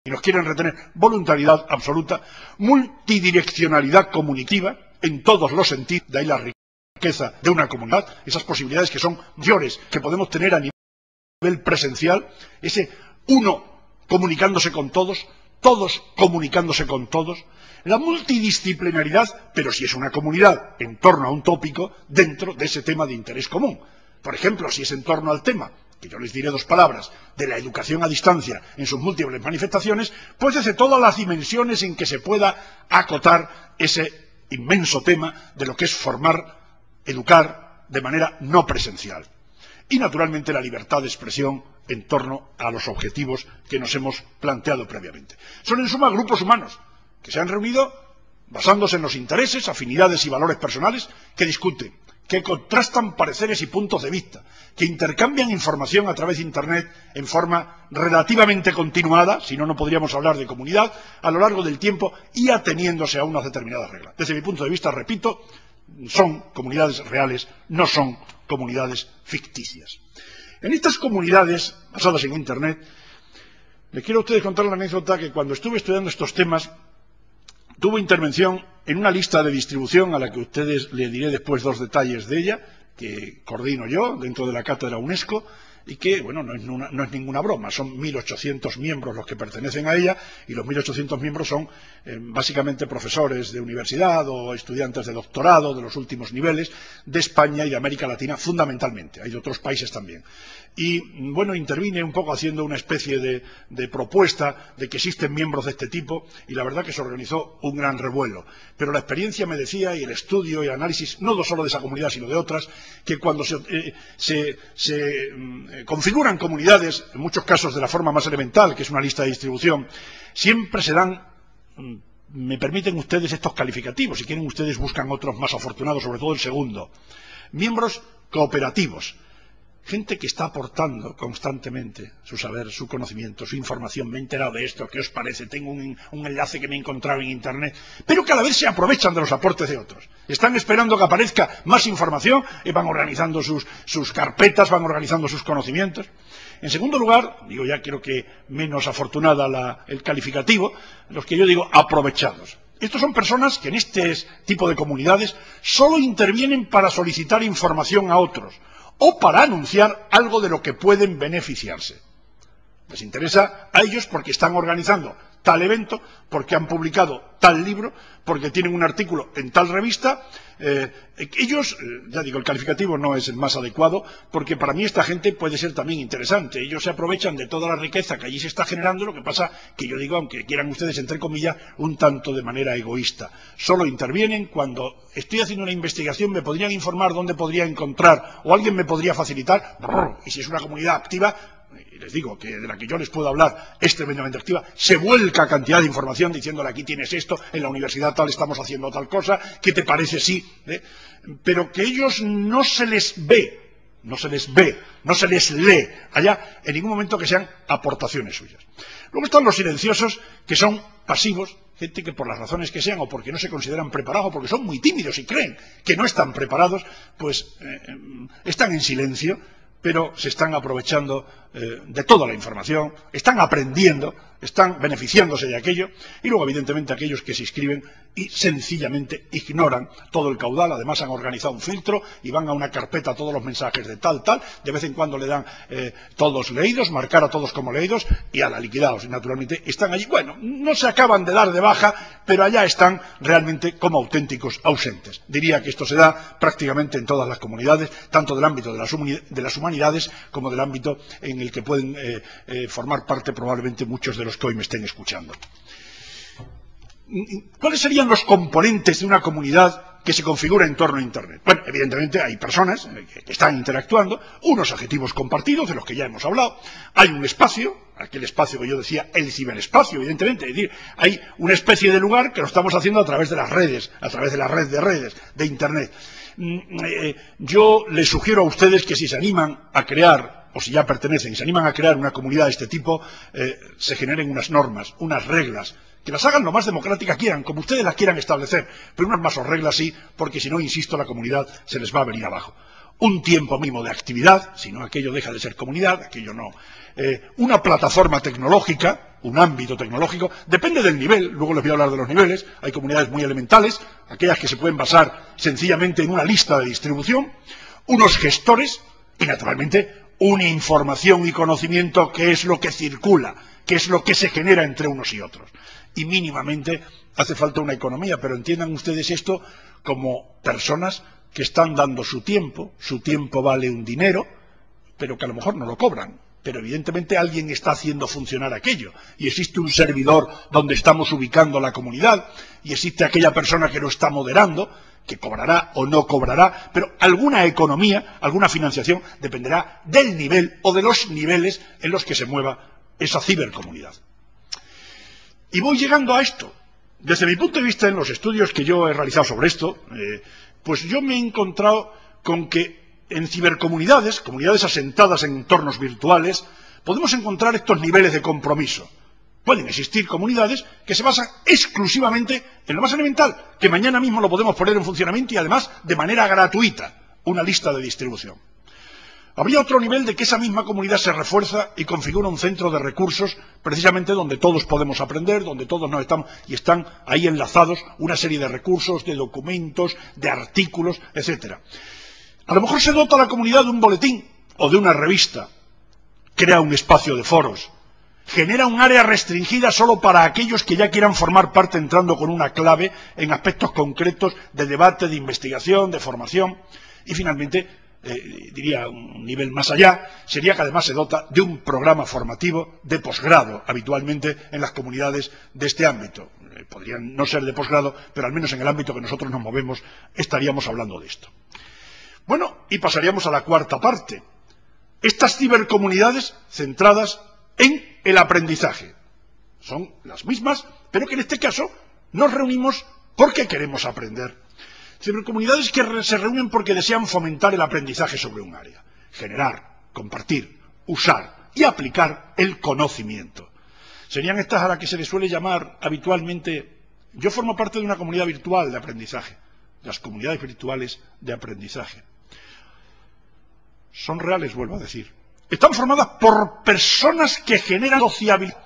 y nos quieren retener. Voluntariedad absoluta, multidireccionalidad comunicativa en todos los sentidos, de ahí la riqueza de una comunidad, esas posibilidades que son mayores que podemos tener a nivel presencial, ese uno comunicándose con todos, todos comunicándose con todos, la multidisciplinaridad, pero si es una comunidad en torno a un tópico dentro de ese tema de interés común. Por ejemplo, si es en torno al tema, que yo les diré dos palabras, de la educación a distancia en sus múltiples manifestaciones, pues desde todas las dimensiones en que se pueda acotar ese inmenso tema de lo que es formar, educar de manera no presencial. Y naturalmente la libertad de expresión en torno a los objetivos que nos hemos planteado previamente. Son en suma grupos humanos que se han reunido basándose en los intereses, afinidades y valores personales, que discuten, que contrastan pareceres y puntos de vista, que intercambian información a través de Internet en forma relativamente continuada, si no, no podríamos hablar de comunidad, a lo largo del tiempo y ateniéndose a unas determinadas reglas. Desde mi punto de vista, repito, son comunidades reales, no son comunidades ficticias. En estas comunidades basadas en Internet, les quiero a ustedes contar una anécdota que cuando estuve estudiando estos temas, tuvo intervención en una lista de distribución a la que ustedes le diré después dos detalles de ella, que coordino yo dentro de la cátedra UNESCO, y que, bueno, no es ninguna broma, son 1.800 miembros los que pertenecen a ella, y los 1.800 miembros son básicamente profesores de universidad o estudiantes de doctorado de los últimos niveles de España y de América Latina fundamentalmente, hay de otros países también. Y, bueno, intervine un poco haciendo una especie de propuesta de que existen miembros de este tipo, y la verdad que se organizó un gran revuelo. Pero la experiencia me decía, y el estudio y el análisis, no solo de esa comunidad, sino de otras, que cuando se configuran comunidades, en muchos casos de la forma más elemental, que es una lista de distribución, siempre se dan, me permiten ustedes estos calificativos, si quieren ustedes buscan otros más afortunados, sobre todo el segundo, miembros cooperativos. Gente que está aportando constantemente su saber, su conocimiento, su información. Me he enterado de esto, ¿qué os parece? Tengo un enlace que me he encontrado en Internet. Pero que a la vez se aprovechan de los aportes de otros. Están esperando que aparezca más información y van organizando sus carpetas, van organizando sus conocimientos. En segundo lugar, digo ya creo que menos afortunada el calificativo, los que yo digo aprovechados. Estos son personas que en este tipo de comunidades solo intervienen para solicitar información a otros, o para anunciar algo de lo que pueden beneficiarse. Les interesa a ellos porque están organizando tal evento, porque han publicado tal libro, porque tienen un artículo en tal revista. Ellos, ya digo, el calificativo no es el más adecuado, porque para mí esta gente puede ser también interesante. Ellos se aprovechan de toda la riqueza que allí se está generando, lo que pasa que yo digo, aunque quieran ustedes, entre comillas, un tanto de manera egoísta. Solo intervienen cuando estoy haciendo una investigación, me podrían informar dónde podría encontrar, o alguien me podría facilitar, y si es una comunidad activa, y les digo que de la que yo les puedo hablar es tremendamente activa, se vuelca cantidad de información diciéndole aquí tienes esto, en la universidad tal estamos haciendo tal cosa, ¿qué te parece si? Pero que ellos no se les ve, no se les lee allá en ningún momento que sean aportaciones suyas. Luego están los silenciosos, que son pasivos, gente que por las razones que sean, o porque no se consideran preparados, o porque son muy tímidos y creen que no están preparados, pues están en silencio, pero se están aprovechando de toda la información, están aprendiendo, están beneficiándose de aquello, y luego evidentemente aquellos que se inscriben y sencillamente ignoran todo el caudal. Además han organizado un filtro y van a una carpeta todos los mensajes de tal, de vez en cuando le dan todos leídos, marcar a todos como leídos y a la liquidados, y naturalmente están allí. Bueno, no se acaban de dar de baja, pero allá están realmente como auténticos ausentes. Diría que esto se da prácticamente en todas las comunidades, tanto del ámbito de las humanidades como del ámbito en el que pueden formar parte probablemente muchos de los que hoy me estén escuchando. ¿Cuáles serían los componentes de una comunidad que se configura en torno a Internet? Bueno, evidentemente hay personas que están interactuando, unos objetivos compartidos, de los que ya hemos hablado, hay un espacio, aquel espacio que yo decía, el ciberespacio, evidentemente, es decir, hay una especie de lugar que lo estamos haciendo a través de las redes, a través de la red de redes, de Internet. Yo les sugiero a ustedes que si se animan a crear, o si ya pertenecen, se animan a crear una comunidad de este tipo, se generen unas normas, unas reglas, que las hagan lo más democráticas quieran, como ustedes las quieran establecer, pero unas más o reglas sí, porque si no, insisto, la comunidad se les va a venir abajo. Un tiempo mínimo de actividad, si no aquello deja de ser comunidad, aquello no. Una plataforma tecnológica, un ámbito tecnológico, depende del nivel, luego les voy a hablar de los niveles, hay comunidades muy elementales, aquellas que se pueden basar sencillamente en una lista de distribución, unos gestores y naturalmente una información y conocimiento que es lo que circula, que es lo que se genera entre unos y otros. Y mínimamente hace falta una economía, pero entiendan ustedes esto como personas que están dando su tiempo vale un dinero, pero que a lo mejor no lo cobran, pero evidentemente alguien está haciendo funcionar aquello, y existe un servidor donde estamos ubicando la comunidad, y existe aquella persona que lo está moderando, que cobrará o no cobrará, pero alguna economía, alguna financiación dependerá del nivel o de los niveles en los que se mueva esa cibercomunidad. Y voy llegando a esto. Desde mi punto de vista, en los estudios que yo he realizado sobre esto, pues yo me he encontrado con que en cibercomunidades, comunidades asentadas en entornos virtuales, podemos encontrar estos niveles de compromiso. Pueden existir comunidades que se basan exclusivamente en lo más elemental, que mañana mismo lo podemos poner en funcionamiento y además de manera gratuita, una lista de distribución. Habría otro nivel de que esa misma comunidad se refuerza y configura un centro de recursos precisamente donde todos podemos aprender, donde todos nos estamos, y están ahí enlazados una serie de recursos, de documentos, de artículos, etcétera. A lo mejor se dota a la comunidad de un boletín o de una revista, crea un espacio de foros, genera un área restringida solo para aquellos que ya quieran formar parte entrando con una clave en aspectos concretos de debate, de investigación, de formación. Y finalmente, diría un nivel más allá, sería que además se dota de un programa formativo de posgrado, habitualmente en las comunidades de este ámbito. Podrían no ser de posgrado, pero al menos en el ámbito que nosotros nos movemos estaríamos hablando de esto. Bueno, y pasaríamos a la cuarta parte. Estas cibercomunidades centradas en el aprendizaje. Son las mismas, pero que en este caso nos reunimos porque queremos aprender. Cibercomunidades que se reúnen porque desean fomentar el aprendizaje sobre un área. Generar, compartir, usar y aplicar el conocimiento. Serían estas a las que se les suele llamar habitualmente... Yo formo parte de una comunidad virtual de aprendizaje. Las comunidades virtuales de aprendizaje. Son reales, vuelvo a decir. Están formadas por personas que generan sociabilidad.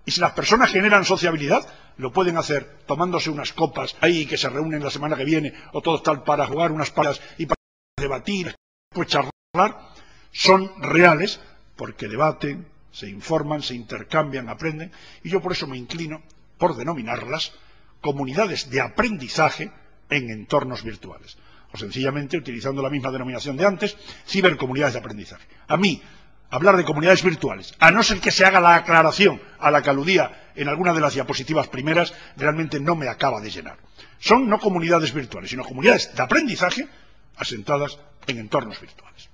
Y si las personas generan sociabilidad, lo pueden hacer tomándose unas copas ahí que se reúnen la semana que viene, o todos tal para jugar unas partidas y para debatir, pues charlar. Son reales porque debaten, se informan, se intercambian, aprenden. Y yo por eso me inclino por denominarlas comunidades de aprendizaje en entornos virtuales. O sencillamente, utilizando la misma denominación de antes, cibercomunidades de aprendizaje. A mí, hablar de comunidades virtuales, a no ser que se haga la aclaración a la que aludía en alguna de las diapositivas primeras, realmente no me acaba de llenar. Son no comunidades virtuales, sino comunidades de aprendizaje asentadas en entornos virtuales.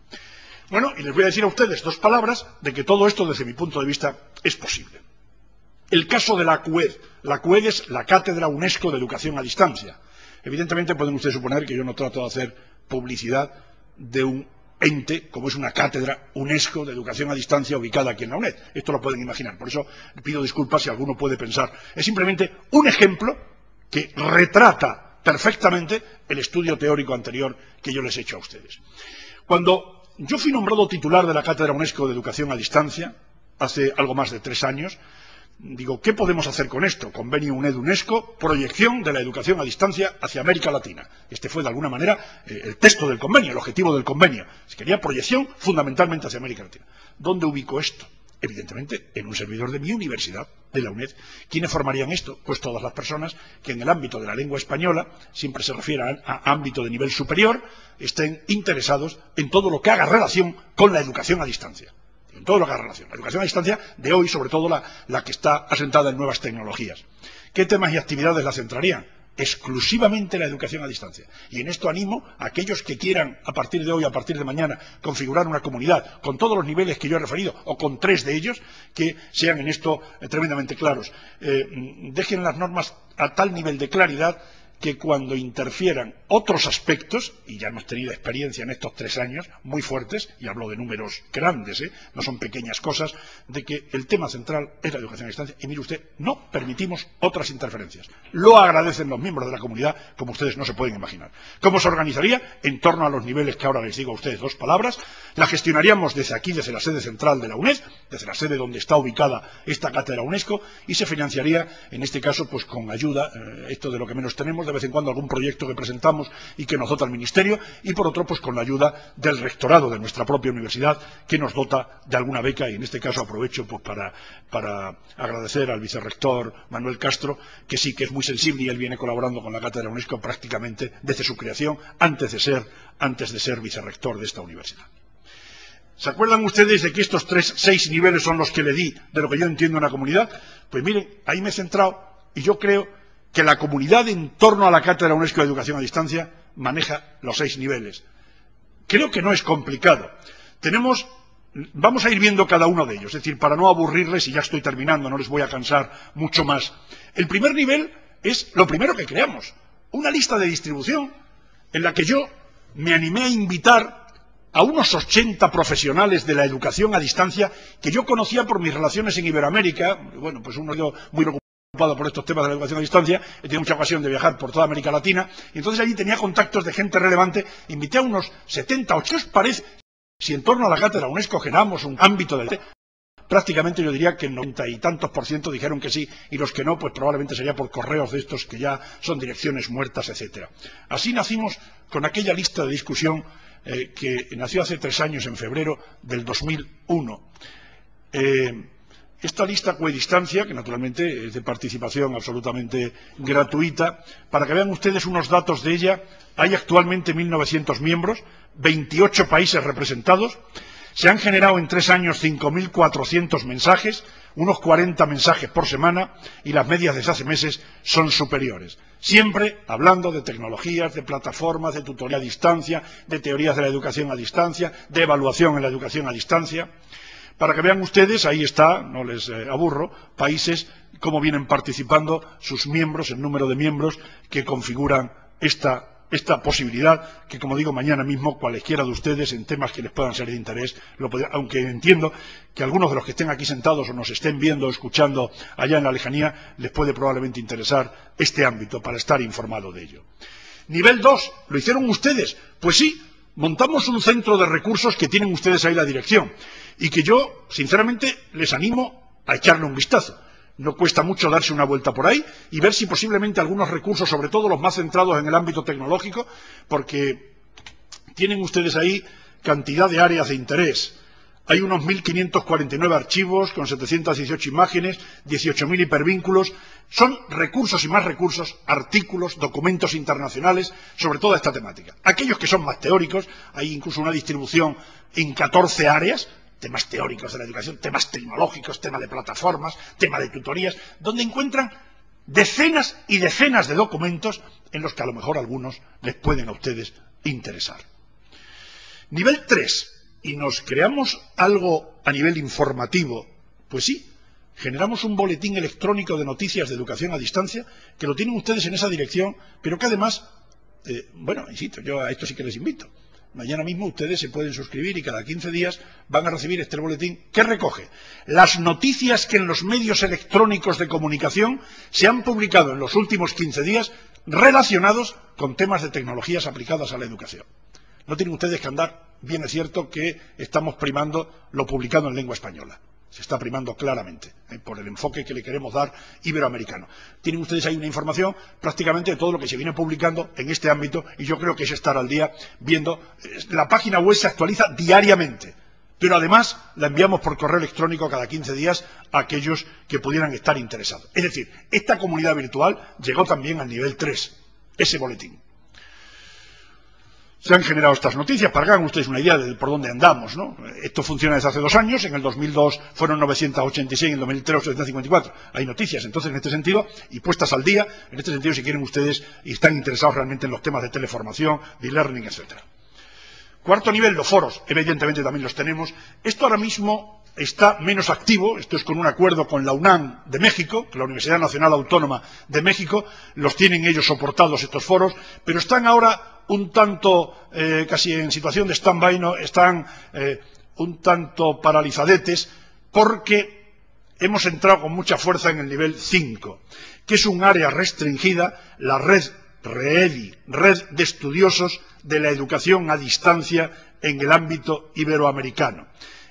Bueno, y les voy a decir a ustedes dos palabras de que todo esto, desde mi punto de vista, es posible. El caso de la CUED. La CUED es la Cátedra UNESCO de Educación a Distancia. Evidentemente pueden ustedes suponer que yo no trato de hacer publicidad de un ente como es una cátedra UNESCO de educación a distancia ubicada aquí en la UNED. Esto lo pueden imaginar, por eso pido disculpas si alguno puede pensar. Es simplemente un ejemplo que retrata perfectamente el estudio teórico anterior que yo les he hecho a ustedes. Cuando yo fui nombrado titular de la Cátedra UNESCO de Educación a Distancia, hace algo más de 3 años, digo, ¿qué podemos hacer con esto? Convenio UNED-UNESCO, proyección de la educación a distancia hacia América Latina. Este fue, de alguna manera, el texto del convenio, el objetivo del convenio. Se quería proyección fundamentalmente hacia América Latina. ¿Dónde ubico esto? Evidentemente, en un servidor de mi universidad, de la UNED. ¿Quiénes formarían esto? Pues todas las personas que en el ámbito de la lengua española, siempre se refiere a ámbito de nivel superior, estén interesados en todo lo que haga relación con la educación a distancia. En todo lo que haga relación. La educación a distancia de hoy, sobre todo la que está asentada en nuevas tecnologías. ¿Qué temas y actividades la centrarían? Exclusivamente la educación a distancia. Y en esto animo a aquellos que quieran, a partir de hoy, a partir de mañana, configurar una comunidad con todos los niveles que yo he referido, o con 3 de ellos, que sean en esto tremendamente claros. Dejen las normas a tal nivel de claridad que cuando interfieran otros aspectos, y ya hemos tenido experiencia en estos 3 años muy fuertes, y hablo de números grandes, no son pequeñas cosas, de que el tema central es la educación a distancia, y mire usted, no permitimos otras interferencias. Lo agradecen los miembros de la comunidad, como ustedes no se pueden imaginar. ¿Cómo se organizaría? En torno a los niveles que ahora les digo a ustedes 2 palabras. La gestionaríamos desde aquí, desde la sede central de la UNED, desde la sede donde está ubicada esta cátedra UNESCO, y se financiaría, en este caso, pues con ayuda, esto de lo que menos tenemos, de vez en cuando algún proyecto que presentamos y que nos dota el Ministerio, y por otro, pues con la ayuda del rectorado de nuestra propia universidad, que nos dota de alguna beca, y en este caso aprovecho pues para agradecer al vicerrector Manuel Castro, que sí que es muy sensible y él viene colaborando con la Cátedra UNESCO prácticamente desde su creación, antes de ser vicerrector de esta universidad. ¿Se acuerdan ustedes de que estos 6 niveles son los que le di de lo que yo entiendo en la comunidad? Pues miren, ahí me he centrado, y yo creo que la comunidad en torno a la Cátedra UNESCO de Educación a Distancia maneja los 6 niveles. Creo que no es complicado. Vamos a ir viendo cada uno de ellos, es decir, para no aburrirles, y ya estoy terminando, no les voy a cansar mucho más. El primer nivel es lo primero que creamos, una lista de distribución en la que yo me animé a invitar a unos 80 profesionales de la educación a distancia que yo conocía por mis relaciones en Iberoamérica. Bueno, pues uno ha ido muy preocupado por estos temas de la educación a distancia, he tenido mucha ocasión de viajar por toda América Latina, y entonces allí tenía contactos de gente relevante, invité a unos 70, 8, ¿qué os parece si en torno a la cátedra UNESCO generamos un ámbito del prácticamente yo diría que el 90 y tantos % dijeron que sí, y los que no, pues probablemente sería por correos de estos que ya son direcciones muertas, etcétera. Así nacimos con aquella lista de discusión que nació hace 3 años, en febrero del 2001. Esta lista Coedistancia, que naturalmente es de participación absolutamente gratuita, para que vean ustedes unos datos de ella, hay actualmente 1.900 miembros, 28 países representados, se han generado en 3 años 5.400 mensajes, unos 40 mensajes por semana, y las medias desde hace meses son superiores. Siempre hablando de tecnologías, de plataformas, de tutoría a distancia, de teorías de la educación a distancia, de evaluación en la educación a distancia. Para que vean ustedes, ahí está, no les aburro, países cómo vienen participando sus miembros, el número de miembros que configuran esta posibilidad, que como digo, mañana mismo cualesquiera de ustedes en temas que les puedan ser de interés, aunque entiendo que algunos de los que estén aquí sentados o nos estén viendo o escuchando allá en la lejanía, les puede probablemente interesar este ámbito para estar informado de ello. Nivel 2, ¿lo hicieron ustedes? Pues sí, montamos un centro de recursos que tienen ustedes ahí la dirección y que yo, sinceramente, les animo a echarle un vistazo. No cuesta mucho darse una vuelta por ahí y ver si posiblemente algunos recursos, sobre todo los más centrados en el ámbito tecnológico, porque tienen ustedes ahí cantidad de áreas de interés. Hay unos 1.549 archivos con 718 imágenes, 18.000 hipervínculos. Son recursos y más recursos, artículos, documentos internacionales sobre toda esta temática. Aquellos que son más teóricos, hay incluso una distribución en 14 áreas, temas teóricos de la educación, temas tecnológicos, temas de plataformas, temas de tutorías, donde encuentran decenas y decenas de documentos en los que a lo mejor algunos les pueden a ustedes interesar. Nivel 3. ¿Y nos creamos algo a nivel informativo? Pues sí, generamos un boletín electrónico de noticias de educación a distancia, que lo tienen ustedes en esa dirección, pero que además, bueno, insisto, yo a esto sí que les invito. Mañana mismo ustedes se pueden suscribir y cada 15 días van a recibir este boletín que recoge las noticias que en los medios electrónicos de comunicación se han publicado en los últimos 15 días relacionados con temas de tecnologías aplicadas a la educación. No tienen ustedes que andar, bien es cierto que estamos primando lo publicado en lengua española. Se está primando claramente, por el enfoque que le queremos dar iberoamericano. Tienen ustedes ahí una información prácticamente de todo lo que se viene publicando en este ámbito y yo creo que es estar al día viendo. La página web se actualiza diariamente, pero además la enviamos por correo electrónico cada 15 días a aquellos que pudieran estar interesados. Es decir, esta comunidad virtual llegó también al nivel 3, ese boletín. Se han generado estas noticias para que hagan ustedes una idea de por dónde andamos, ¿no? Esto funciona desde hace 2 años, en el 2002 fueron 986, en el 2003 854. Hay noticias, entonces, en este sentido, y puestas al día, en este sentido, si quieren ustedes y están interesados realmente en los temas de teleformación, de e-learning, etc. Cuarto nivel, los foros, evidentemente también los tenemos. Esto ahora mismo está menos activo, esto es con un acuerdo con la UNAM de México, la Universidad Nacional Autónoma de México, los tienen ellos soportados estos foros, pero están ahora un tanto, casi en situación de stand-by, ¿no? Están un tanto paralizadetes porque hemos entrado con mucha fuerza en el nivel 5, que es un área restringida, la red REEDI, Red de Estudiosos de la Educación a Distancia en el ámbito iberoamericano.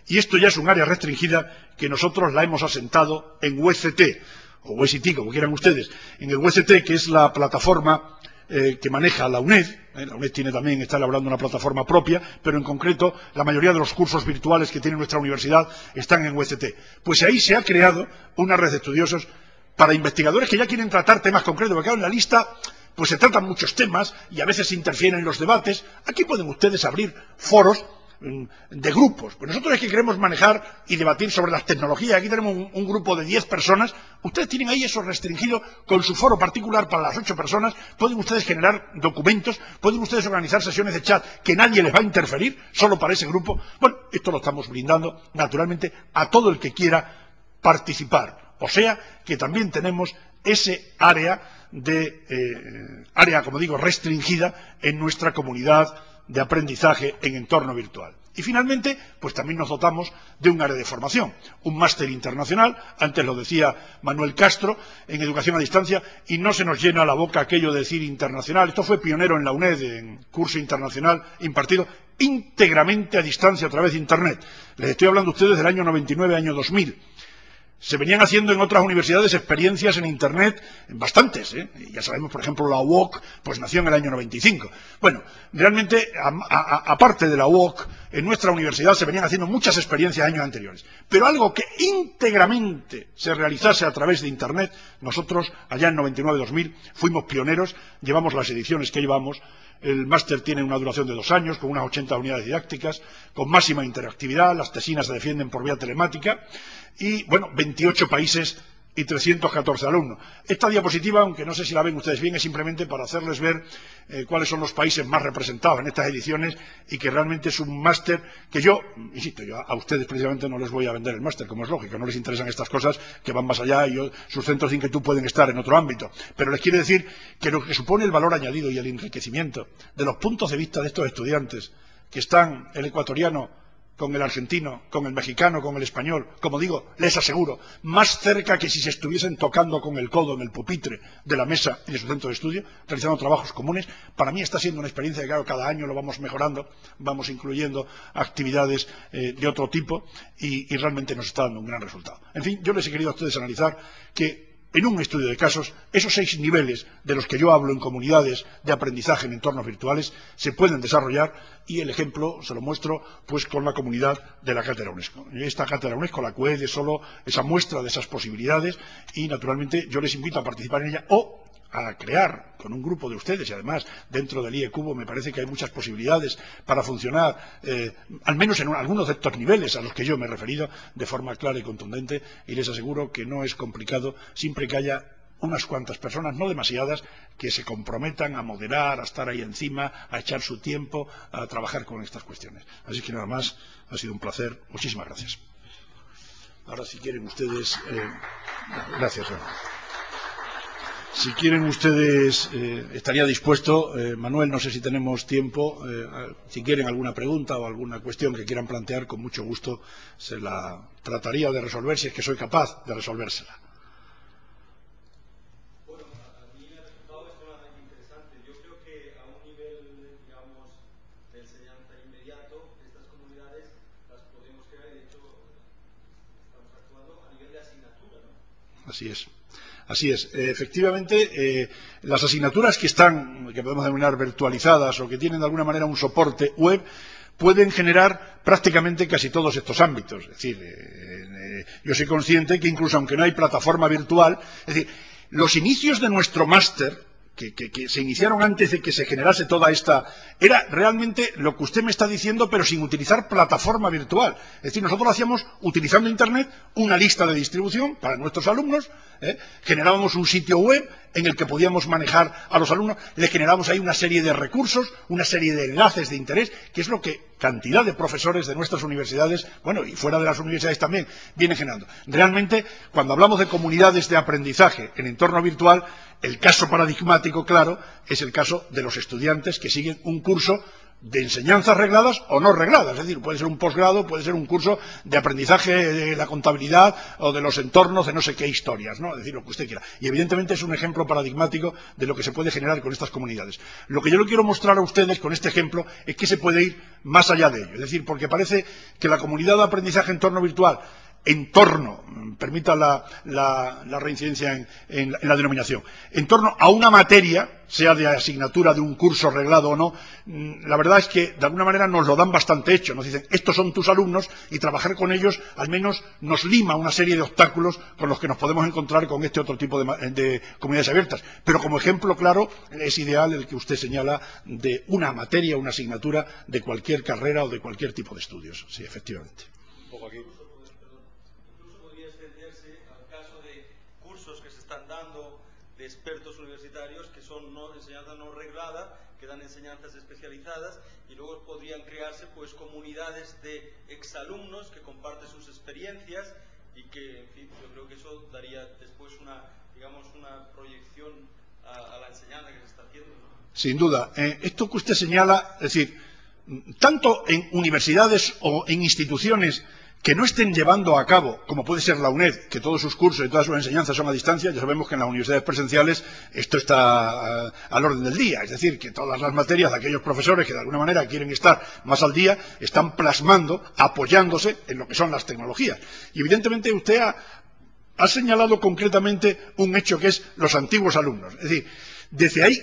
Y esto ya es un área restringida que nosotros la hemos asentado en UECT, o UECT, como quieran ustedes, en el UECT, que es la plataforma que maneja la UNED. La UNED está elaborando una plataforma propia, pero en concreto la mayoría de los cursos virtuales que tiene nuestra universidad están en UECT. Pues ahí se ha creado una red de estudiosos para investigadores que ya quieren tratar temas concretos, porque claro, en la lista pues se tratan muchos temas y a veces se interfieren en los debates. Aquí pueden ustedes abrir foros de grupos. Pues nosotros es que queremos manejar y debatir sobre las tecnologías. Aquí tenemos un grupo de 10 personas. Ustedes tienen ahí eso restringido con su foro particular para las 8 personas. Pueden ustedes generar documentos, pueden ustedes organizar sesiones de chat que nadie les va a interferir, solo para ese grupo. Bueno, esto lo estamos brindando naturalmente a todo el que quiera participar. O sea que también tenemos ese área como digo, restringida en nuestra comunidad de aprendizaje en entorno virtual. Y finalmente, pues también nos dotamos de un área de formación, un máster internacional, antes lo decía Manuel Castro, en educación a distancia, y no se nos llena la boca aquello de decir internacional. Esto fue pionero en la UNED, en curso internacional impartido íntegramente a distancia a través de Internet. Les estoy hablando a ustedes del año 99, año 2000. Se venían haciendo en otras universidades experiencias en Internet, bastantes, ¿eh? Ya sabemos, por ejemplo, la UOC, pues nació en el año 95. Bueno, realmente, aparte de la UOC, en nuestra universidad se venían haciendo muchas experiencias años anteriores. Pero algo que íntegramente se realizase a través de Internet, nosotros, allá en 99-2000, fuimos pioneros, llevamos las ediciones que llevamos. El máster tiene una duración de 2 años, con unas 80 unidades didácticas, con máxima interactividad, las tesinas se defienden por vía telemática, y, bueno, 28 países y 314 alumnos. Esta diapositiva, aunque no sé si la ven ustedes bien, es simplemente para hacerles ver cuáles son los países más representados en estas ediciones, y que realmente es un máster que yo, insisto, yo a ustedes precisamente no les voy a vender el máster, como es lógico, no les interesan estas cosas que van más allá, y sus centros de inquietud pueden estar en otro ámbito, pero les quiero decir que lo que supone el valor añadido y el enriquecimiento de los puntos de vista de estos estudiantes, que están el ecuatoriano con el argentino, con el mexicano, con el español, como digo, les aseguro, más cerca que si se estuviesen tocando con el codo en el pupitre de la mesa y de su centro de estudio, realizando trabajos comunes. Para mí está siendo una experiencia que, claro, cada año lo vamos mejorando, vamos incluyendo actividades de otro tipo, y realmente nos está dando un gran resultado. En fin, yo les he querido a ustedes analizar que en un estudio de casos, esos 6 niveles de los que yo hablo en comunidades de aprendizaje en entornos virtuales se pueden desarrollar, y el ejemplo se lo muestro pues con la comunidad de la Cátedra UNESCO. Esta Cátedra UNESCO, la CUED, es solo esa muestra de esas posibilidades, y naturalmente yo les invito a participar en ella o a crear con un grupo de ustedes, y además dentro del IECubo me parece que hay muchas posibilidades para funcionar, al menos en algunos de estos niveles a los que yo me he referido, de forma clara y contundente, y les aseguro que no es complicado, siempre que haya unas cuantas personas, no demasiadas, que se comprometan a moderar, a estar ahí encima, a echar su tiempo, a trabajar con estas cuestiones. Así que nada más, ha sido un placer. Muchísimas gracias. Ahora, si quieren ustedes... gracias. Si quieren ustedes, estaría dispuesto, Manuel, no sé si tenemos tiempo, si quieren alguna pregunta o alguna cuestión que quieran plantear, con mucho gusto se la trataría de resolver, si es que soy capaz de resolvérsela. Bueno, a mí el resultado es sumamente interesante. Yo creo que a un nivel, digamos, de enseñanza inmediato, estas comunidades las podemos crear, y de hecho estamos actuando a nivel de asignatura, ¿no? Así es. Así es. Efectivamente, las asignaturas que podemos denominar virtualizadas o que tienen de alguna manera un soporte web, pueden generar prácticamente casi todos estos ámbitos. Es decir, yo soy consciente que incluso aunque no hay plataforma virtual, es decir, los inicios de nuestro máster, que se iniciaron antes de que se generase toda esta... Era realmente lo que usted me está diciendo, pero sin utilizar plataforma virtual. Es decir, nosotros lo hacíamos utilizando Internet, una lista de distribución para nuestros alumnos, generábamos un sitio web en el que podíamos manejar a los alumnos, le generábamos ahí una serie de recursos, una serie de enlaces de interés, que es lo que cantidad de profesores de nuestras universidades, bueno, y fuera de las universidades también, vienen generando. Realmente, cuando hablamos de comunidades de aprendizaje en entorno virtual, el caso paradigmático, claro, es el caso de los estudiantes que siguen un curso de enseñanzas regladas o no regladas. Es decir, puede ser un posgrado, puede ser un curso de aprendizaje de la contabilidad o de los entornos de no sé qué historias, ¿no? Es decir, lo que usted quiera. Y evidentemente es un ejemplo paradigmático de lo que se puede generar con estas comunidades. Lo que yo le quiero mostrar a ustedes con este ejemplo es que se puede ir más allá de ello. Es decir, porque parece que la comunidad de aprendizaje en entorno virtual, permita la reincidencia en la denominación, en torno a una materia, sea de asignatura de un curso reglado o no, la verdad es que de alguna manera nos lo dan bastante hecho. Nos dicen, estos son tus alumnos, y trabajar con ellos al menos nos lima una serie de obstáculos con los que nos podemos encontrar con este otro tipo de comunidades abiertas. Pero como ejemplo claro, es ideal el que usted señala de una materia, una asignatura de cualquier carrera o de cualquier tipo de estudios. Sí, efectivamente. Un poco aquí. De expertos universitarios que son enseñanza no reglada, que dan enseñanzas especializadas, y luego podrían crearse pues comunidades de exalumnos que comparten sus experiencias, y que, en fin, yo creo que eso daría después una proyección a la enseñanza que se está haciendo, ¿no? Sin duda. Esto que usted señala, es decir, tanto en universidades o en instituciones que no estén llevando a cabo, como puede ser la UNED, que todos sus cursos y todas sus enseñanzas son a distancia, ya sabemos que en las universidades presenciales esto está al orden del día, es decir, que todas las materias de aquellos profesores que de alguna manera quieren estar más al día, están plasmando, apoyándose en lo que son las tecnologías. Y evidentemente usted ha ha señalado concretamente un hecho que es los antiguos alumnos. Es decir, desde ahí,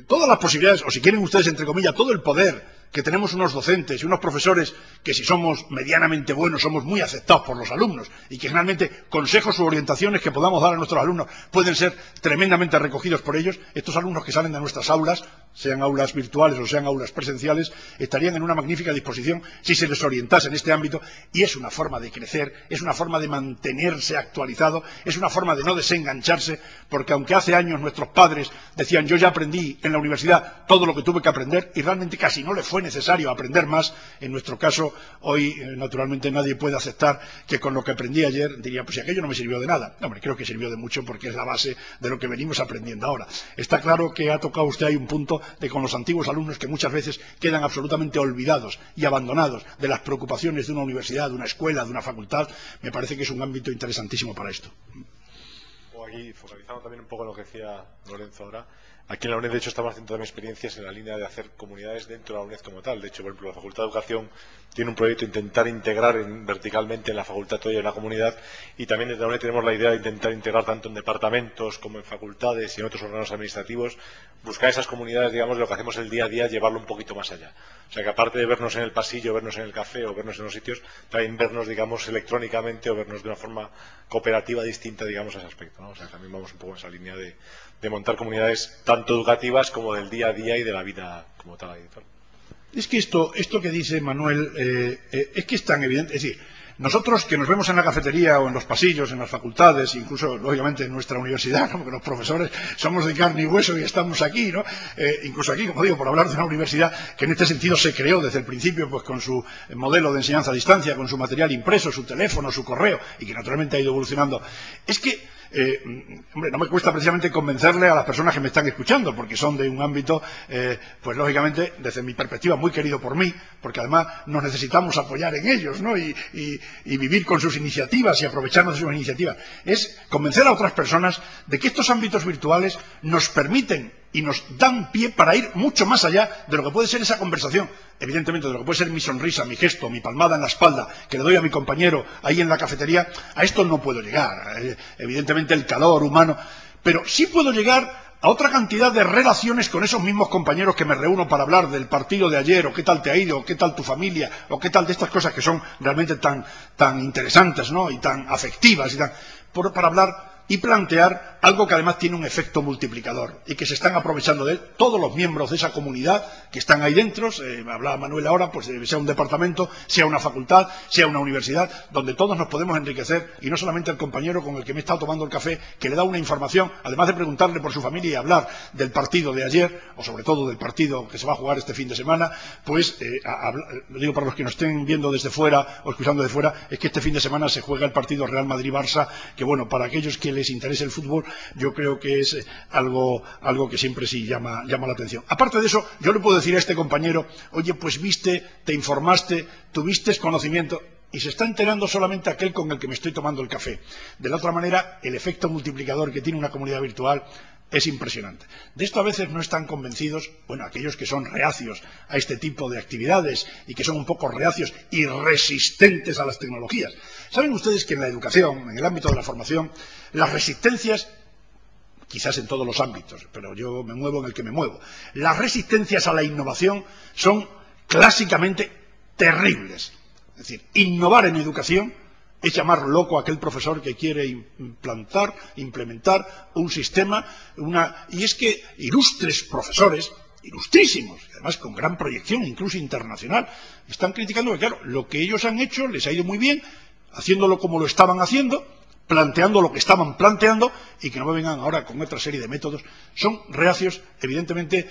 todas las posibilidades, o si quieren ustedes, entre comillas, todo el poder que tenemos unos docentes y unos profesores que, si somos medianamente buenos, somos muy aceptados por los alumnos y que generalmente consejos u orientaciones que podamos dar a nuestros alumnos pueden ser tremendamente recogidos por ellos. Estos alumnos que salen de nuestras aulas, sean aulas virtuales o sean aulas presenciales, estarían en una magnífica disposición si se les orientase en este ámbito, y es una forma de crecer, es una forma de mantenerse actualizado, es una forma de no desengancharse, porque aunque hace años nuestros padres decían yo ya aprendí en la universidad todo lo que tuve que aprender y realmente casi no les fue necesario aprender más, en nuestro caso hoy naturalmente nadie puede aceptar que con lo que aprendí ayer diría pues si aquello no me sirvió de nada. No, hombre, creo que sirvió de mucho porque es la base de lo que venimos aprendiendo ahora. Está claro que ha tocado usted ahí un punto de con los antiguos alumnos que muchas veces quedan absolutamente olvidados y abandonados de las preocupaciones de una universidad, de una escuela, de una facultad. Me parece que es un ámbito interesantísimo para esto. O aquí, focalizando también un poco en lo que decía Lorenzo ahora, aquí en la UNED, de hecho, estamos haciendo también experiencias en la línea de hacer comunidades dentro de la UNED como tal. De hecho, por ejemplo, la Facultad de Educación tiene un proyecto de intentar integrar verticalmente en la facultad toda una comunidad, y también desde la UNED tenemos la idea de intentar integrar tanto en departamentos como en facultades y en otros órganos administrativos, buscar esas comunidades, digamos, de lo que hacemos el día a día, llevarlo un poquito más allá. O sea, que aparte de vernos en el pasillo, vernos en el café o vernos en los sitios, también vernos, digamos, electrónicamente o vernos de una forma cooperativa distinta, digamos, a ese aspecto, ¿no? O sea, también vamos un poco en esa línea de montar comunidades tanto educativas como del día a día y de la vida como tal. Es que esto que dice Manuel es que es tan evidente. Es decir, nosotros que nos vemos en la cafetería o en los pasillos, en las facultades, incluso lógicamente en nuestra universidad, ¿no? Porque los profesores somos de carne y hueso y estamos aquí, ¿no? Incluso aquí, como digo, por hablar de una universidad que en este sentido se creó desde el principio, pues con su modelo de enseñanza a distancia, con su material impreso, su teléfono, su correo, y que naturalmente ha ido evolucionando. Es que hombre, no me cuesta precisamente convencerle a las personas que me están escuchando, porque son de un ámbito, pues lógicamente, desde mi perspectiva, muy querido por mí, porque además nos necesitamos apoyar en ellos, ¿no? Y vivir con sus iniciativas y aprovecharnos de sus iniciativas. Es convencer a otras personas de que estos ámbitos virtuales nos permiten y nos dan pie para ir mucho más allá de lo que puede ser esa conversación. Evidentemente, de lo que puede ser mi sonrisa, mi gesto, mi palmada en la espalda que le doy a mi compañero ahí en la cafetería, a esto no puedo llegar. Evidentemente el calor humano, pero sí puedo llegar a otra cantidad de relaciones con esos mismos compañeros que me reúno para hablar del partido de ayer, o qué tal te ha ido, o qué tal tu familia, o qué tal de estas cosas que son realmente tan interesantes, ¿no? Y tan afectivas, y para hablar y plantear algo que además tiene un efecto multiplicador y que se están aprovechando de él todos los miembros de esa comunidad que están ahí dentro. Hablaba Manuel ahora, pues sea un departamento, sea una facultad, sea una universidad, donde todos nos podemos enriquecer, y no solamente el compañero con el que me he estado tomando el café, que le da una información, además de preguntarle por su familia y hablar del partido de ayer, o sobre todo del partido que se va a jugar este fin de semana, pues lo digo para los que nos estén viendo desde fuera o escuchando desde fuera, es que este fin de semana se juega el partido Real Madrid-Barça, que bueno, para aquellos que les interese el fútbol, yo creo que es algo que siempre sí llama la atención. Aparte de eso, yo le puedo decir a este compañero, oye, pues viste, te informaste, tuviste conocimiento, y se está enterando solamente aquel con el que me estoy tomando el café. De la otra manera, el efecto multiplicador que tiene una comunidad virtual es impresionante. De esto a veces no están convencidos, bueno, aquellos que son reacios a este tipo de actividades y que son un poco reacios y resistentes a las tecnologías. Saben ustedes que en la educación, en el ámbito de la formación, las resistencias, quizás en todos los ámbitos, pero yo me muevo en el que me muevo, las resistencias a la innovación son clásicamente terribles. Es decir, innovar en educación es llamar loco a aquel profesor que quiere implementar un sistema, y es que ilustres profesores, ilustrísimos, y además con gran proyección, incluso internacional, están criticando que, claro, lo que ellos han hecho les ha ido muy bien, haciéndolo como lo estaban haciendo, planteando lo que estaban planteando, y que no me vengan ahora con otra serie de métodos. Son reacios, evidentemente.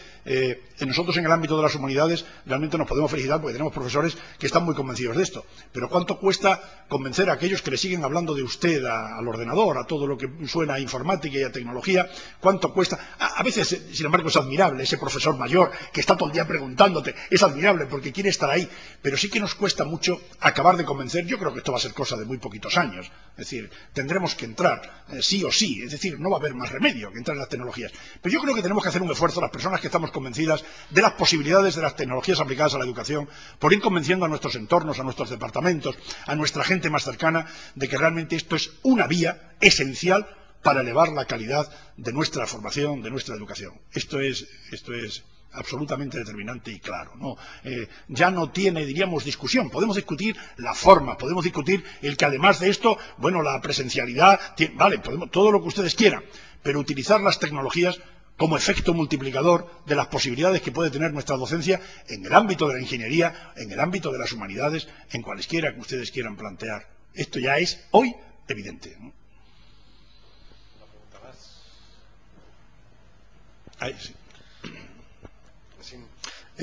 Nosotros en el ámbito de las humanidades realmente nos podemos felicitar porque tenemos profesores que están muy convencidos de esto, pero ¿cuánto cuesta convencer a aquellos que le siguen hablando de usted al ordenador, a todo lo que suena a informática y a tecnología? ¿Cuánto cuesta? A veces, sin embargo, es admirable ese profesor mayor que está todo el día preguntándote, es admirable porque quiere estar ahí, pero sí que nos cuesta mucho acabar de convencer. Yo creo que esto va a ser cosa de muy poquitos años. Es decir, tendremos que entrar, sí o sí, es decir, no va a haber más remedio que entrar en las tecnologías. Pero yo creo que tenemos que hacer un esfuerzo, las personas que estamos convencidas de las posibilidades de las tecnologías aplicadas a la educación, por ir convenciendo a nuestros entornos, a nuestros departamentos, a nuestra gente más cercana, de que realmente esto es una vía esencial para elevar la calidad de nuestra formación, de nuestra educación. Esto es absolutamente determinante y claro, ¿no? Ya no tiene, diríamos, discusión. Podemos discutir la forma, podemos discutir el que además de esto, bueno, la presencialidad, vale, podemos, todo lo que ustedes quieran, pero utilizar las tecnologías como efecto multiplicador de las posibilidades que puede tener nuestra docencia en el ámbito de la ingeniería, en el ámbito de las humanidades, en cualesquiera que ustedes quieran plantear. Esto ya es hoy evidente, ¿no? ¿Una pregunta más? Ahí, sí.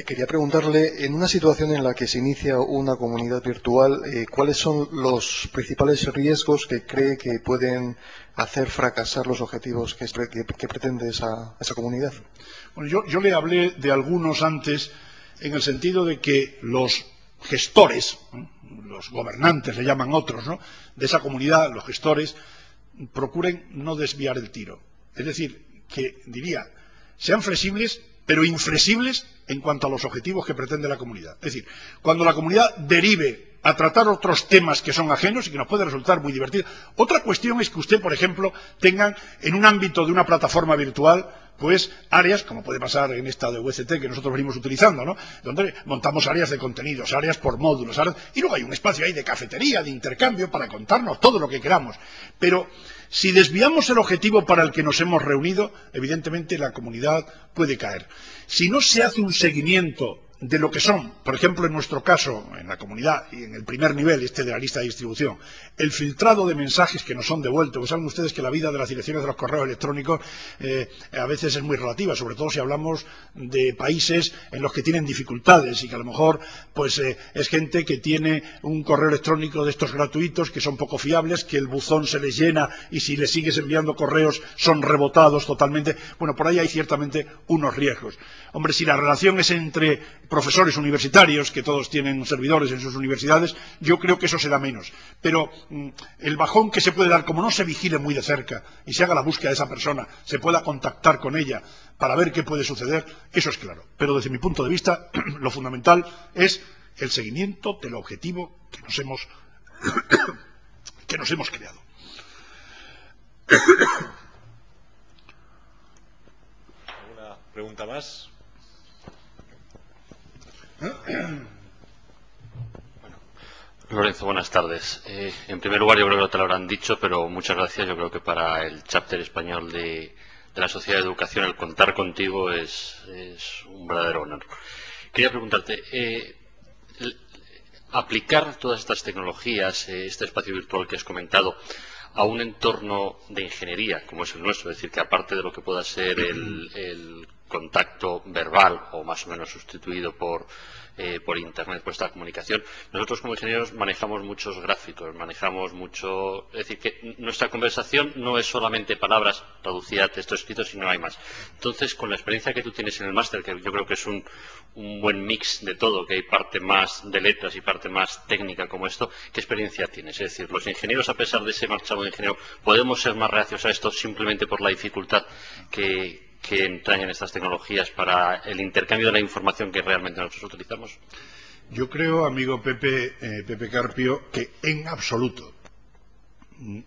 Quería preguntarle, en una situación en la que se inicia una comunidad virtual, ¿cuáles son los principales riesgos que cree que pueden hacer fracasar los objetivos que pretende esa comunidad? Bueno, yo le hablé de algunos antes, en el sentido de que los gestores, los gobernantes le llaman otros, ¿no?, de esa comunidad, los gestores, procuren no desviar el tiro. Es decir, que diría, sean flexibles, pero inflexibles en cuanto a los objetivos que pretende la comunidad. Es decir, cuando la comunidad derive a tratar otros temas que son ajenos y que nos puede resultar muy divertido. Otra cuestión es que usted, por ejemplo, tenga en un ámbito de una plataforma virtual, pues áreas, como puede pasar en esta de VCT que nosotros venimos utilizando, ¿no?, donde montamos áreas de contenidos, áreas por módulos, y luego hay un espacio ahí de cafetería, de intercambio, para contarnos todo lo que queramos. Pero si desviamos el objetivo para el que nos hemos reunido, evidentemente la comunidad puede caer. Si no se hace un seguimiento de lo que son, por ejemplo, en nuestro caso, en la comunidad y en el primer nivel, de la lista de distribución, el filtrado de mensajes que nos son devueltos. Pues saben ustedes que la vida de las direcciones de los correos electrónicos a veces es muy relativa, sobre todo si hablamos de países en los que tienen dificultades y que a lo mejor pues es gente que tiene un correo electrónico de estos gratuitos que son poco fiables, que el buzón se les llena y si les sigues enviando correos son rebotados totalmente. Bueno, por ahí hay ciertamente unos riesgos. Hombre, si la relación es entre profesores universitarios, que todos tienen servidores en sus universidades, yo creo que eso se da menos. Pero el bajón que se puede dar, como no se vigile muy de cerca y se haga la búsqueda de esa persona, se pueda contactar con ella para ver qué puede suceder, eso es claro. Pero desde mi punto de vista, lo fundamental es el seguimiento del objetivo que nos hemos creado. ¿Alguna pregunta más? Lorenzo, buenas tardes. En primer lugar, yo creo que te lo habrán dicho, pero muchas gracias. Yo creo que para el chapter español de la Sociedad de Educación el contar contigo es un verdadero honor. Quería preguntarte, aplicar todas estas tecnologías, este espacio virtual que has comentado, a un entorno de ingeniería como es el nuestro, es decir, que aparte de lo que pueda ser el contacto verbal o más o menos sustituido por Internet, por esta comunicación, nosotros como ingenieros manejamos muchos gráficos, manejamos mucho, es decir, que nuestra conversación no es solamente palabras traducidas a texto escrito, sino hay más. Entonces, con la experiencia que tú tienes en el máster, que yo creo que es un buen mix de todo, que hay parte más de letras y parte más técnica como esto, ¿qué experiencia tienes? Es decir, los ingenieros, a pesar de ese marchamo de ingeniero, ¿podemos ser más reacios a esto simplemente por la dificultad que entrañan estas tecnologías para el intercambio de la información que realmente nosotros utilizamos? Yo creo, amigo Pepe Carpio, que en absoluto.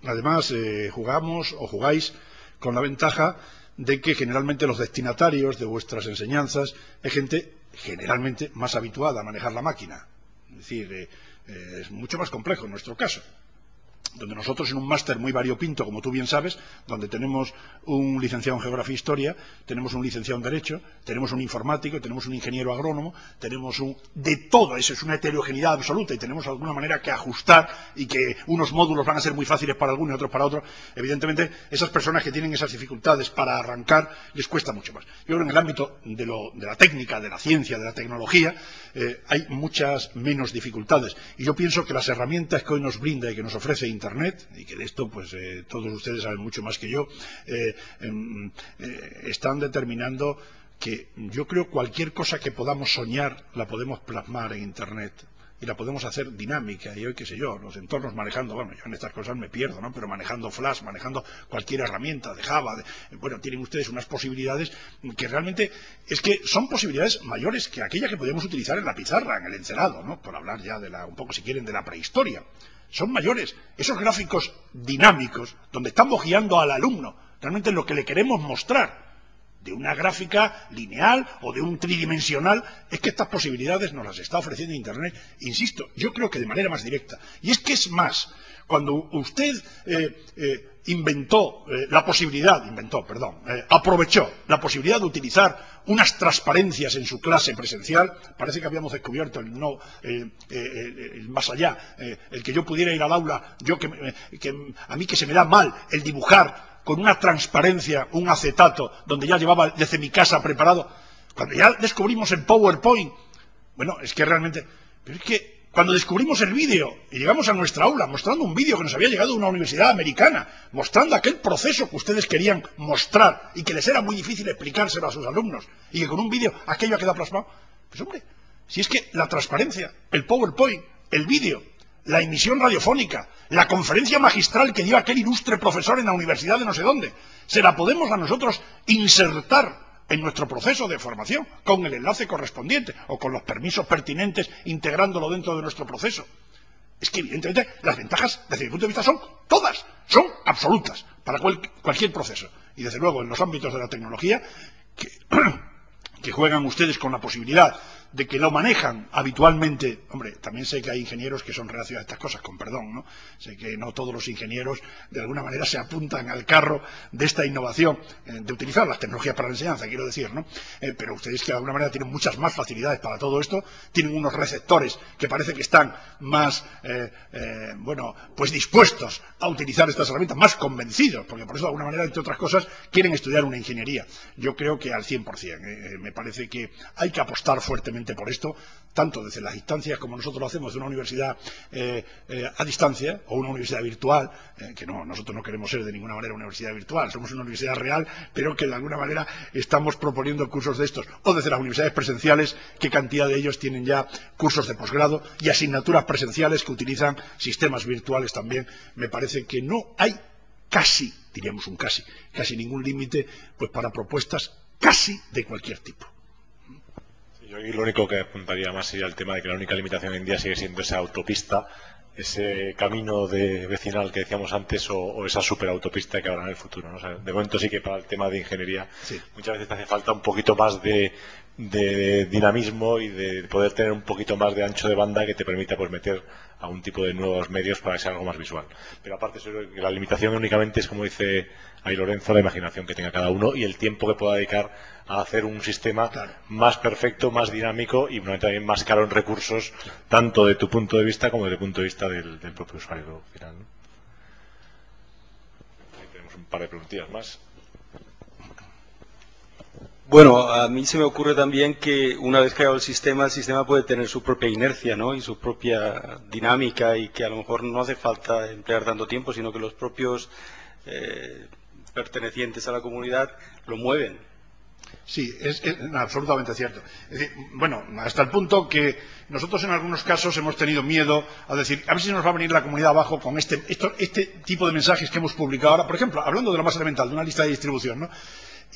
Además, jugamos o jugáis con la ventaja de que generalmente los destinatarios de vuestras enseñanzas es gente generalmente más habituada a manejar la máquina. Es decir, es mucho más complejo en nuestro caso, donde nosotros en un máster muy variopinto, como tú bien sabes, donde tenemos un licenciado en Geografía e Historia, tenemos un licenciado en Derecho, tenemos un informático, tenemos un ingeniero agrónomo, tenemos de todo eso, es una heterogeneidad absoluta y tenemos de alguna manera que ajustar y que unos módulos van a ser muy fáciles para algunos y otros para otros. Evidentemente, esas personas que tienen esas dificultades para arrancar les cuesta mucho más. Yo creo que en el ámbito de la técnica, de la ciencia, de la tecnología, hay muchas menos dificultades. Y yo pienso que las herramientas que hoy nos brinda y que nos ofrece Internet, y que de esto pues todos ustedes saben mucho más que yo, están determinando que yo creo cualquier cosa que podamos soñar la podemos plasmar en Internet. y la podemos hacer dinámica, y hoy, qué sé yo, los entornos manejando, bueno, yo en estas cosas me pierdo, ¿no? Pero manejando Flash, manejando cualquier herramienta de Java, bueno, tienen ustedes unas posibilidades que realmente es que son posibilidades mayores que aquellas que podíamos utilizar en la pizarra, en el encerado, ¿no? Por hablar ya de un poco, si quieren, de la prehistoria. Son mayores. Esos gráficos dinámicos, donde estamos guiando al alumno, realmente lo que le queremos mostrar, de una gráfica lineal o de un tridimensional, es que estas posibilidades nos las está ofreciendo Internet, insisto, yo creo que de manera más directa. Y es que es más, cuando usted aprovechó la posibilidad de utilizar unas transparencias en su clase presencial, parece que habíamos descubierto el más allá, el que yo pudiera ir al aula, a mí que se me da mal el dibujar con una transparencia, un acetato, donde ya llevaba desde mi casa preparado. Cuando ya descubrimos el PowerPoint, bueno, es que realmente... Pero es que cuando descubrimos el vídeo y llegamos a nuestra aula mostrando un vídeo que nos había llegado de una universidad americana, mostrando aquel proceso que ustedes querían mostrar y que les era muy difícil explicárselo a sus alumnos, y que con un vídeo aquello ha quedado plasmado, pues hombre, si es que la transparencia, el PowerPoint, el vídeo, la emisión radiofónica, la conferencia magistral que dio aquel ilustre profesor en la universidad de no sé dónde, se la podemos a nosotros insertar en nuestro proceso de formación, con el enlace correspondiente o con los permisos pertinentes, integrándolo dentro de nuestro proceso. Es que evidentemente las ventajas, desde mi punto de vista, son todas, son absolutas para cualquier proceso. Y desde luego en los ámbitos de la tecnología, que juegan ustedes con la posibilidad de que lo manejan habitualmente. Hombre, también sé que hay ingenieros que son reacios a estas cosas, con perdón, ¿no? Sé que no todos los ingenieros de alguna manera se apuntan al carro de esta innovación, de utilizar las tecnologías para la enseñanza, quiero decir, ¿no? Pero ustedes, que de alguna manera tienen muchas más facilidades para todo esto, tienen unos receptores que parece que están más, bueno, pues dispuestos a utilizar estas herramientas, más convencidos, porque por eso de alguna manera, entre otras cosas, quieren estudiar una ingeniería. Yo creo que al 100%. Me parece que hay que apostar fuertemente por esto, tanto desde las instancias como nosotros lo hacemos de una universidad a distancia o una universidad virtual, que no, nosotros no queremos ser de ninguna manera una universidad virtual, somos una universidad real, pero que de alguna manera estamos proponiendo cursos de estos, o desde las universidades presenciales, que cantidad de ellos tienen ya cursos de posgrado y asignaturas presenciales que utilizan sistemas virtuales también. Me parece que no hay casi, diríamos un casi ningún límite, pues para propuestas casi de cualquier tipo. Yo lo único que apuntaría más sería el tema de que la única limitación hoy en día sigue siendo esa autopista, ese camino vecinal que decíamos antes, o esa superautopista que habrá en el futuro, ¿no? O sea, de momento sí que para el tema de ingeniería muchas veces hace falta un poquito más de dinamismo y de poder tener un poquito más de ancho de banda que te permita pues meter algún tipo de nuevos medios para que sea algo más visual. Pero aparte, la limitación únicamente es, como dice ahí Lorenzo, la imaginación que tenga cada uno y el tiempo que pueda dedicar a hacer un sistema más perfecto, más dinámico y también más caro en recursos, tanto de tu punto de vista como desde el punto de vista del propio usuario final, ¿no? Ahí tenemos un par de preguntillas más. Bueno, a mí se me ocurre también que una vez creado el sistema puede tener su propia inercia, ¿no? Y su propia dinámica, y que a lo mejor no hace falta emplear tanto tiempo, sino que los propios pertenecientes a la comunidad lo mueven. Sí, es absolutamente cierto. Es decir, bueno, hasta el punto que nosotros en algunos casos hemos tenido miedo a decir, a ver si nos va a venir la comunidad abajo con este tipo de mensajes que hemos publicado ahora. Por ejemplo, hablando de lo más elemental, de una lista de distribución, ¿no?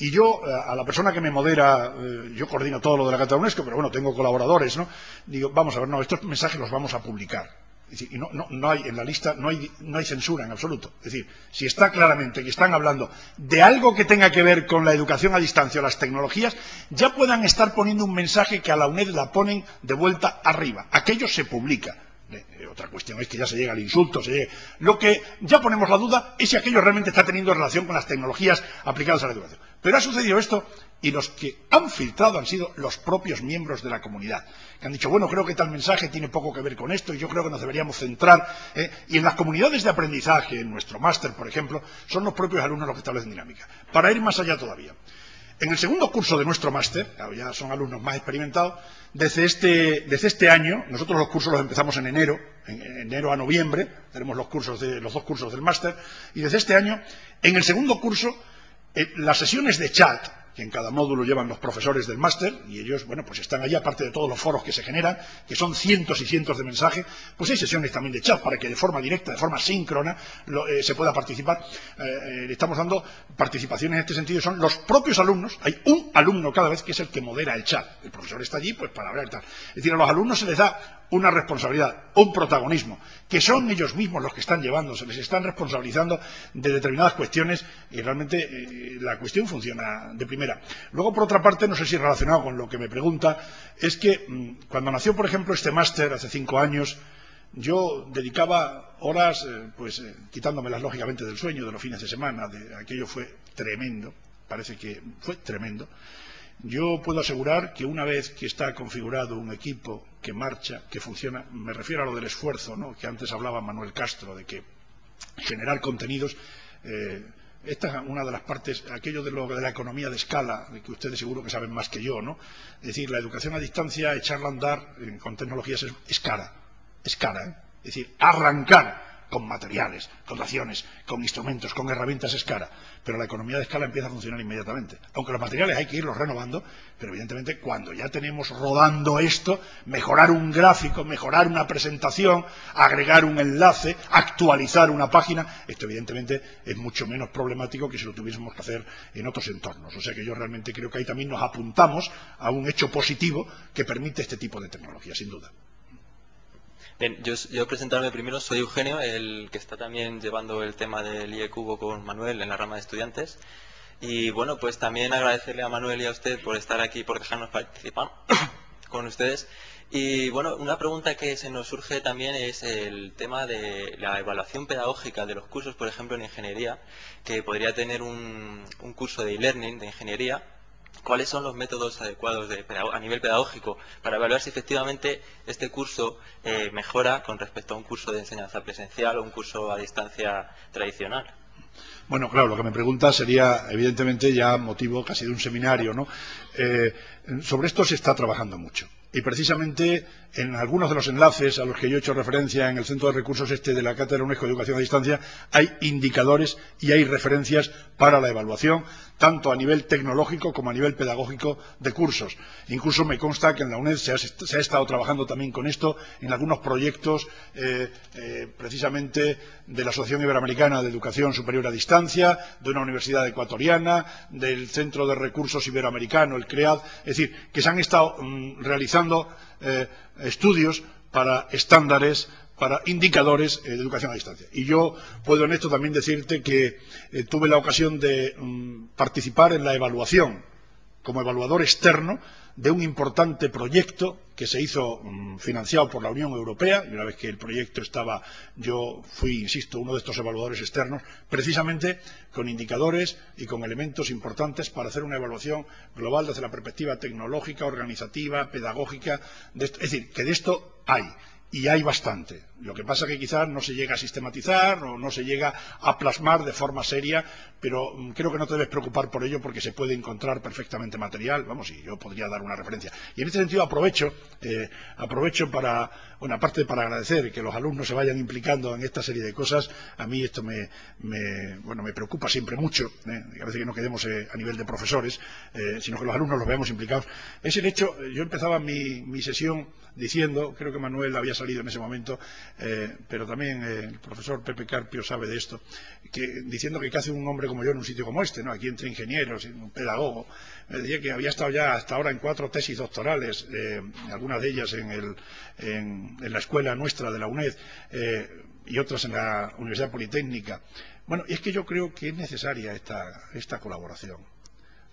Y yo, a la persona que me modera, yo coordino todo lo de la Cátedra UNESCO, pero bueno, tengo colaboradores, ¿no? Digo, vamos a ver, no, estos mensajes los vamos a publicar. Es decir, y no hay en la lista, no hay censura en absoluto. Es decir, si está claramente que están hablando de algo que tenga que ver con la educación a distancia o las tecnologías, ya puedan estar poniendo un mensaje que a la UNED la ponen de vuelta arriba. Aquello se publica. Otra cuestión es que ya se llega al insulto, Lo que ya ponemos la duda es si aquello realmente está teniendo relación con las tecnologías aplicadas a la educación. Pero ha sucedido esto, y los que han filtrado han sido los propios miembros de la comunidad, que han dicho, bueno, creo que tal mensaje tiene poco que ver con esto y yo creo que nos deberíamos centrar. Y en las comunidades de aprendizaje, en nuestro máster, por ejemplo, son los propios alumnos los que establecen dinámica. Para ir más allá todavía, en el segundo curso de nuestro máster, ya son alumnos más experimentados, desde este año, nosotros los cursos los empezamos en enero a noviembre, tenemos los dos cursos del máster, y desde este año, en el segundo curso, las sesiones de chat que en cada módulo llevan los profesores del máster, y ellos, bueno, pues están allí, aparte de todos los foros que se generan, que son cientos y cientos de mensajes, pues hay sesiones también de chat para que de forma directa, de forma síncrona, se pueda participar. Le estamos dando participaciones en este sentido, son los propios alumnos, hay un alumno cada vez que es el que modera el chat. El profesor está allí pues para hablar y tal. Es decir, a los alumnos se les da una responsabilidad, un protagonismo, que son ellos mismos los que están llevando, se les están responsabilizando de determinadas cuestiones y realmente la cuestión funciona de primera. Luego, por otra parte, no sé si relacionado con lo que me pregunta, es que cuando nació, por ejemplo, este máster hace 5 años, yo dedicaba horas, quitándomelas lógicamente del sueño, de los fines de semana, aquello fue tremendo, parece que fue tremendo. Yo puedo asegurar que una vez que está configurado un equipo que marcha, que funciona, me refiero a lo del esfuerzo, ¿no?, que antes hablaba Manuel Castro, de que generar contenidos, esta es una de las partes, aquello de la economía de escala, de que ustedes seguro que saben más que yo, ¿no? Es decir, la educación a distancia, echarla a andar con tecnologías es cara, es decir, arrancar con materiales, con raciones, con instrumentos, con herramientas es cara, pero la economía de escala empieza a funcionar inmediatamente. Aunque los materiales hay que irlos renovando, pero evidentemente cuando ya tenemos rodando esto, mejorar un gráfico, mejorar una presentación, agregar un enlace, actualizar una página, esto evidentemente es mucho menos problemático que si lo tuviésemos que hacer en otros entornos. O sea que yo realmente creo que ahí también nos apuntamos a un hecho positivo que permite este tipo de tecnología, sin duda. Bien, yo presentarme primero, soy Eugenio, el que está también llevando el tema del IEcubo con Manuel en la rama de estudiantes. Y bueno, pues también agradecerle a Manuel y a usted por estar aquí, por dejarnos participar con ustedes. Y bueno, una pregunta que se nos surge también es el tema de la evaluación pedagógica de los cursos, por ejemplo, en ingeniería, que podría tener un curso de e-learning de ingeniería. ¿Cuáles son los métodos adecuados a nivel pedagógico para evaluar si efectivamente este curso mejora con respecto a un curso de enseñanza presencial o un curso a distancia tradicional? Bueno, claro, lo que me pregunta sería evidentemente ya motivo casi de un seminario, ¿no? Sobre esto se está trabajando mucho. Y precisamente en algunos de los enlaces a los que yo he hecho referencia en el Centro de Recursos de la Cátedra UNESCO de Educación a Distancia, hay indicadores y hay referencias para la evaluación, tanto a nivel tecnológico como a nivel pedagógico de cursos. Incluso me consta que en la UNED se ha estado trabajando también con esto en algunos proyectos precisamente de la Asociación Iberoamericana de Educación Superior a Distancia, de una universidad ecuatoriana, del Centro de Recursos Iberoamericano, el CREAD, es decir, que se han estado realizando estudios para estándares, para indicadores de educación a distancia. Y yo puedo en esto también decirte que tuve la ocasión de participar en la evaluación como evaluador externo de un importante proyecto que se hizo financiado por la Unión Europea, y una vez que el proyecto estaba, yo fui, insisto, uno de estos evaluadores externos, precisamente con indicadores y con elementos importantes para hacer una evaluación global desde la perspectiva tecnológica, organizativa, pedagógica, es decir, que de esto hay. Y hay bastante. Lo que pasa es que quizás no se llega a sistematizar o no se llega a plasmar de forma seria, pero creo que no te debes preocupar por ello porque se puede encontrar perfectamente material. Vamos, y yo podría dar una referencia. Y en este sentido aprovecho para, bueno, aparte para agradecer que los alumnos se vayan implicando en esta serie de cosas. A mí esto me preocupa siempre mucho, a veces que no quedemos a nivel de profesores, sino que los alumnos los veamos implicados. Es el hecho, yo empezaba mi sesión diciendo, creo que Manuel había salido en ese momento, pero también el profesor Pepe Carpio sabe de esto, diciendo que hace un hombre como yo en un sitio como este, ¿no? Aquí entre ingenieros y un pedagogo. Me decía que había estado ya hasta ahora en 4 tesis doctorales, algunas de ellas en la escuela nuestra de la UNED y otras en la Universidad Politécnica. Bueno, y es que yo creo que es necesaria esta colaboración.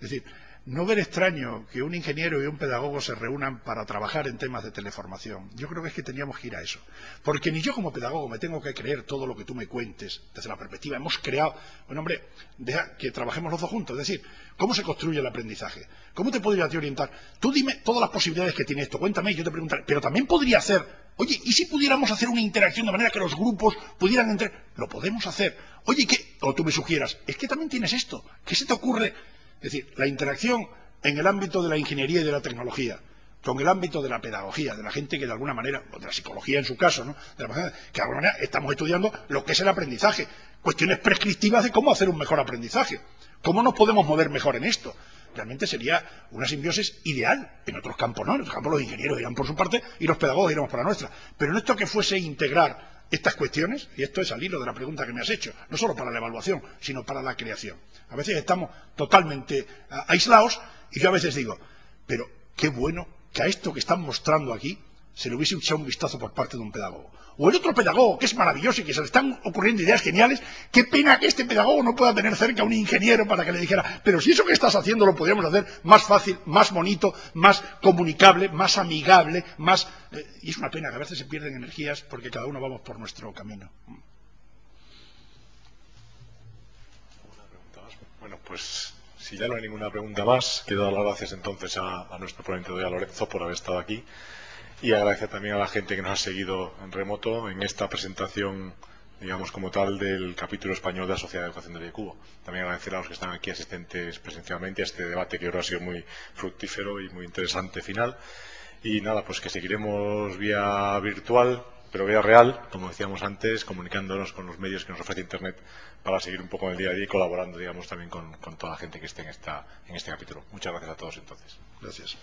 Es decir, no ver extraño que un ingeniero y un pedagogo se reúnan para trabajar en temas de teleformación. Yo creo que es que teníamos que ir a eso. Porque ni yo como pedagogo me tengo que creer todo lo que tú me cuentes desde la perspectiva. Hemos creado, bueno, hombre, deja que trabajemos los dos juntos. Es decir, ¿cómo se construye el aprendizaje? ¿Cómo te puedo yo a ti orientar? Tú dime todas las posibilidades que tiene esto. Cuéntame y yo te preguntaré. Pero también podría ser, oye, ¿y si pudiéramos hacer una interacción de manera que los grupos pudieran entrar? Lo podemos hacer. Oye, ¿qué? O tú me sugieras, es que también tienes esto. ¿Qué se te ocurre? Es decir, la interacción en el ámbito de la ingeniería y de la tecnología, con el ámbito de la pedagogía, de la gente que de alguna manera, o de la psicología en su caso, ¿no? Que de alguna manera estamos estudiando lo que es el aprendizaje, cuestiones prescriptivas de cómo hacer un mejor aprendizaje, cómo nos podemos mover mejor en esto. realmente sería una simbiosis ideal. En otros campos no, en otros campos los ingenieros irán por su parte y los pedagogos irán por la nuestra. Pero en esto que fuese integrar estas cuestiones, y esto es al hilo de la pregunta que me has hecho, no solo para la evaluación, sino para la creación. A veces estamos totalmente aislados y yo a veces digo, pero qué bueno que a esto que están mostrando aquí se le hubiese echado un vistazo por parte de un pedagogo. O el otro pedagogo, que es maravilloso y que se le están ocurriendo ideas geniales, qué pena que este pedagogo no pueda tener cerca a un ingeniero para que le dijera, pero si eso que estás haciendo lo podríamos hacer más fácil, más bonito, más comunicable, más amigable, más... y es una pena que a veces se pierden energías porque cada uno vamos por nuestro camino. Bueno, pues si ya no hay ninguna pregunta más, quiero dar las gracias entonces a nuestro ponente de hoy, a Lorenzo, por haber estado aquí. Y agradecer también a la gente que nos ha seguido en remoto en esta presentación, digamos como tal, del capítulo español de la Sociedad de Educación de IEcubo. También agradecer a los que están aquí asistentes presencialmente a este debate que ahora ha sido muy fructífero y muy interesante final. Y nada, pues que seguiremos vía virtual, pero vía real, como decíamos antes, comunicándonos con los medios que nos ofrece Internet para seguir un poco en el día a día y colaborando, digamos, también con toda la gente que esté en este capítulo. Muchas gracias a todos entonces. Gracias.